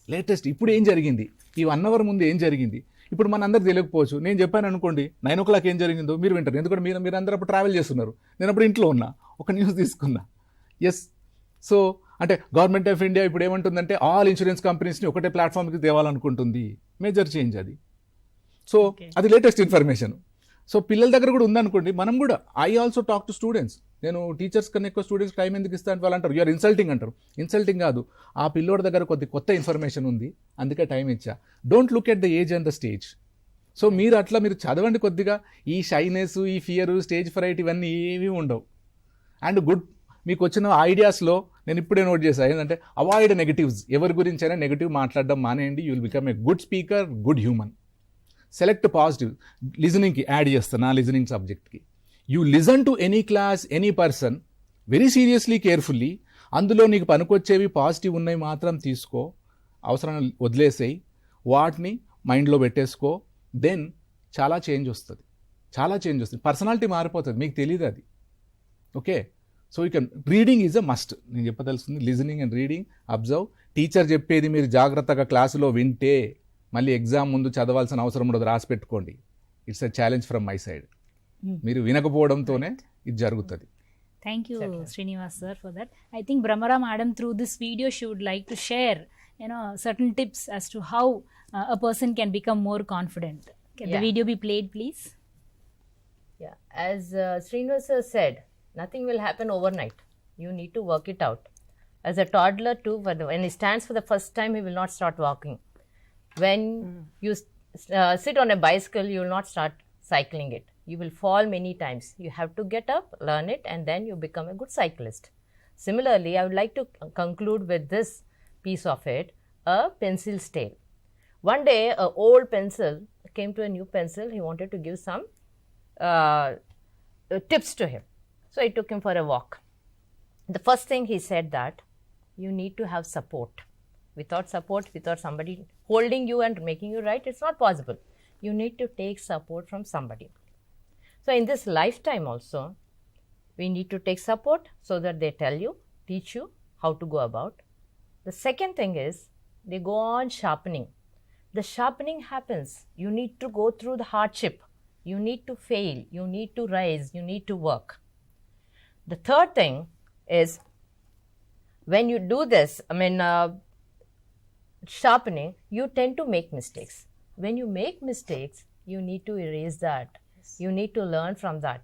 లేటెస్ట్ ఇప్పుడు ఏం జరిగింది, ఈ 1 hour ముందు ఏం జరిగింది, ఇప్పుడు మన అందరికి తెలియకపోవచ్చు. నేను చెప్పాను అనుకోండి 9 o'clock ఏం జరిగిందో మీరు వింటారు, ఎందుకంటే మీరు అందరూ అప్పుడు ట్రావెల్ చేస్తున్నారు, నేను అప్పుడు ఇంట్లో ఉన్నా, ఒక న్యూస్ తీసుకున్నా. ఎస్. సో అంటే గవర్నమెంట్ ఆఫ్ ఇండియా ఇప్పుడు ఏమంటుందంటే ఆల్ ఇన్సూరెన్స్ కంపెనీస్ని ఒకటే ప్లాట్ఫామ్కి తేవాలనుకుంటుంది. మేజర్ చేంజ్ అది. సో అది లేటెస్ట్ ఇన్ఫర్మేషన్. సో పిల్లల దగ్గర కూడా ఉందనుకోండి, మనం కూడా I also talk to students. నేను టీచర్స్ కన్నా ఎక్కువ స్టూడెంట్స్ టైం ఎందుకు ఇస్తాను వాళ్ళు అంటారు, యూఆర్ ఇన్సల్టింగ్ అంటారు. ఇన్సల్టింగ్ కాదు, ఆ పిల్లోడి దగ్గర కొత్త ఇన్ఫర్మేషన్ ఉంది అందుకే టైం ఇచ్చా. Don't look at the age and the stage. So మీరు చదవండి కొద్దిగా. ఈ షైనెస్, ఈ ఫియర్, స్టేజ్ ఫ్రైట్ ఇవన్నీ ఏమీ ఉండవు. అండ్ మీకు వచ్చిన ఐడియాస్లో నేను ఇప్పుడే నోట్ చేశాను ఏంటంటే అవాయిడ్ నెగటివ్స్. ఎవరి గురించి అయినా నెగటివ్ మాట్లాడడం మానేయండి. You will become a good speaker, good human. Select positive. లిజనింగ్కి యాడ్ చేస్తాను నా లిజనింగ్ సబ్జెక్ట్కి. You listen to any class, any person very seriously, carefully. అందులో నీకు పనికొచ్చేవి పాజిటివ్ ఉన్నవి మాత్రం తీసుకో, అవసరం వదిలేసేయి, వాటిని మైండ్లో పెట్టేసుకో. దెన్ చాలా చేంజ్ వస్తుంది, చాలా చేంజ్ వస్తుంది. పర్సనాలిటీ మారిపోతుంది, మీకు తెలియదు అది. Okay, so you can. Reading is a must. నేను చెప్పదలుస్తుంది listening and reading. Observe. Teacher చెప్పేది మీరు జాగ్రత్తగా క్లాసులో వింటే మళ్ళీ ఎగ్జామ్ ముందు చదవాల్సిన అవసరం ఉండదు, రాసి పెట్టుకోండి. It's a challenge from my side. మీరు వినకపోవడంతోనే ఇది జరుగుతుంది. Thank you, Srinivas sir, for that. I think Brahmara madam, through this video, she would like to share, certain tips as to how a person can become more confident. Can the Yeah. video be played, please? Yeah, as Srinivas sir said, nothing will happen overnight. You need to work it out. As a toddler too, when he stands for the first time, he will not start walking. When you sit on a bicycle, you will not start cycling it. You will fall many times. You have to get up, learn it, and then you become a good cyclist. Similarly, I would like to conclude with this piece of it, a pencil's tale. One day, an old pencil came to a new pencil. He wanted to give some tips to him. So I took him for a walk. The first thing he said that you need to have support. Without support, without somebody holding you and making you right, it's not possible. You need to take support from somebody. So in this lifetime also, we need to take support so that they tell you, teach you how to go about. The second thing is they go on sharpening. The sharpening happens. You need to go through the hardship. You need to fail. You need to rise. You need to work. The third thing is when you do this, sharpening, you tend to make mistakes. When you make mistakes, you need to erase that. You need to learn from that.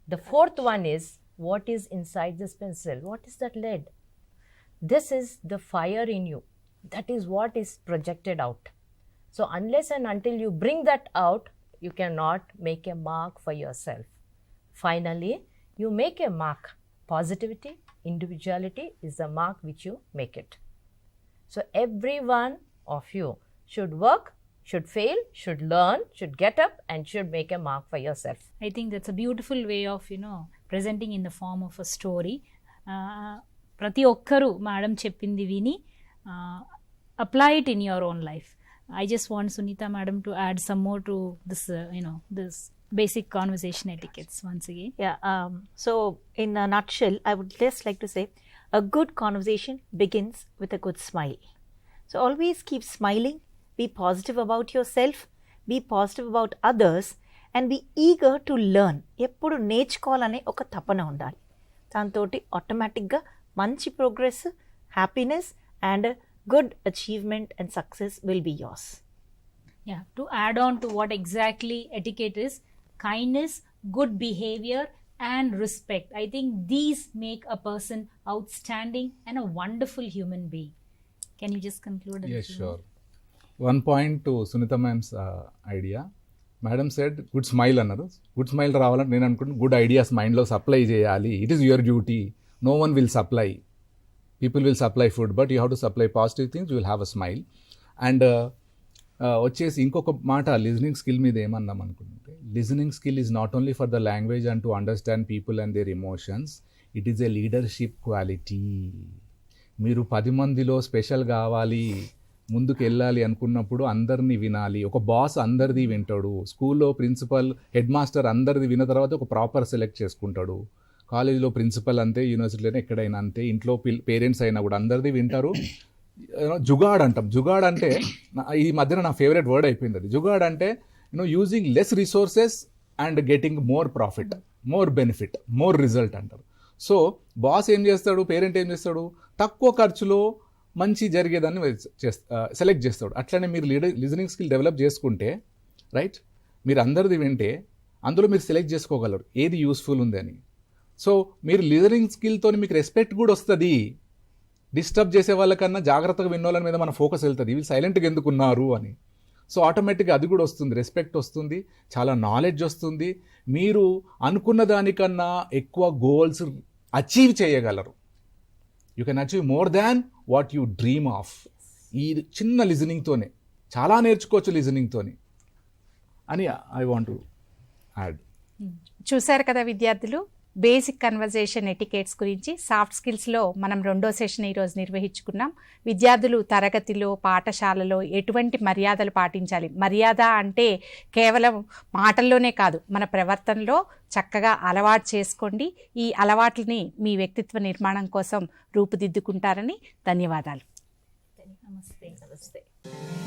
The fourth one is what is inside this pencil? What is that lead? This is the fire in you. That is what is projected out. So unless and until you bring that out, you cannot make a mark for yourself. Finally, you make a mark. Positivity, individuality is the mark which you make it. So every one of you should work, should fail, should learn, should get up, and should make a mark for yourself. I think that's a beautiful way of, presenting in the form of a story. ప్రతి ఒక్కరూ madam చెప్పింది విని apply it in your own life. I just want Sunita madam to add some more to this, this basic conversation etiquettes once again. Yeah, so in a nutshell, I would just like to say a good conversation begins with a good smile. So always keep smiling, be positive about yourself, be positive about others, and be eager to learn. ఎప్పుడు నేర్చుకోవాలనే ఒక తపన ఉండాలి. దాంతో ఆటోమేటిక్గా మంచి progress, happiness and good achievement and success will be yours. Yeah, to add on to what exactly etiquette is, kindness, good behavior, and respect. I think these make a person outstanding and a wonderful human being. Can you just conclude? Yes, sure. One point to Sunita ma'am's idea. Madam said, good smile అన్నారు. Good smile రావాలంటే నేను అనుకుంటున్నాను good ideas మైండ్లో supply చేయాలి. It is your duty. No one will supply. People will supply food, but you have to supply positive things, you will have a smile. And వచ్చేసి ఇంకొక మాట listening skill మీద ఏమన్నాం అనుకుంటే, listening skill is not only for the language and to understand people and their emotions, it is a leadership quality. మీరు 10 మందిలో special కావాలి, ముందుకు వెళ్ళాలి అనుకున్నప్పుడు అందరినీ వినాలి. ఒక బాస్ అందరిది వింటాడు. స్కూల్లో ప్రిన్సిపల్, హెడ్ మాస్టర్ అందరిది విన్న తర్వాత ఒక ప్రాపర్ సెలెక్ట్ చేసుకుంటాడు. కాలేజీలో ప్రిన్సిపల్ అంతే, యూనివర్సిటీలోనే ఎక్కడైనా అంతే, ఇంట్లో పేరెంట్స్ అయినా కూడా అందరిది వింటారు. జుగాడ్ అంటాం. జుగాడ్ అంటే ఈ మధ్యన నా ఫేవరెట్ వర్డ్ అయిపోయింది అది. జుగాడ్ అంటే using less resources and getting more profit, more benefit, more result అంటారు. సో బాస్ ఏం చేస్తాడు, పేరెంట్ ఏం చేస్తాడు, తక్కువ ఖర్చులో మంచి జరిగేదాన్ని సెలెక్ట్ చేస్తాడు. అట్లనే మీరు లిజనింగ్ స్కిల్ డెవలప్ చేసుకుంటే, రైట్, మీరు అందరిది వింటే అందులో మీరు సెలెక్ట్ చేసుకోగలరు ఏది యూస్ఫుల్ ఉంది అని. సో మీరు లిజనింగ్ స్కిల్తో మీకు రెస్పెక్ట్ కూడా వస్తుంది. డిస్టర్బ్ చేసే వాళ్ళకన్నా జాగ్రత్తగా విన్నోళ్ళ మీద మన ఫోకస్ వెళ్తుంది, వీళ్ళు సైలెంట్గా ఎందుకున్నారు అని. సో ఆటోమేటిక్గా అది కూడా వస్తుంది, రెస్పెక్ట్ వస్తుంది, చాలా నాలెడ్జ్ వస్తుంది. మీరు అనుకున్న దానికన్నా ఎక్కువ గోల్స్ అచీవ్ చేయగలరు. You can achieve more than what you dream of. ఈ చిన్న లిజనింగ్తోనే చాలా నేర్చుకోవచ్చు లిజనింగ్తోని అని ఐ వాంట్ టు యాడ్. చూశారు కదా విద్యార్థులు, బేసిక్ కన్వర్జేషన్ ఎటికేట్స్ గురించి సాఫ్ట్ స్కిల్స్లో మనం 2వ సెషన్ ఈరోజు నిర్వహించుకున్నాం. విద్యార్థులు తరగతిలో, పాఠశాలలో ఎటువంటి మర్యాదలు పాటించాలి, మర్యాద అంటే కేవలం మాటల్లోనే కాదు, మన ప్రవర్తనలో చక్కగా అలవాటు చేసుకోండి. ఈ అలవాట్లని మీ వ్యక్తిత్వ నిర్మాణం కోసం రూపుదిద్దుకుంటారని. ధన్యవాదాలు. నమస్తే. Namaste.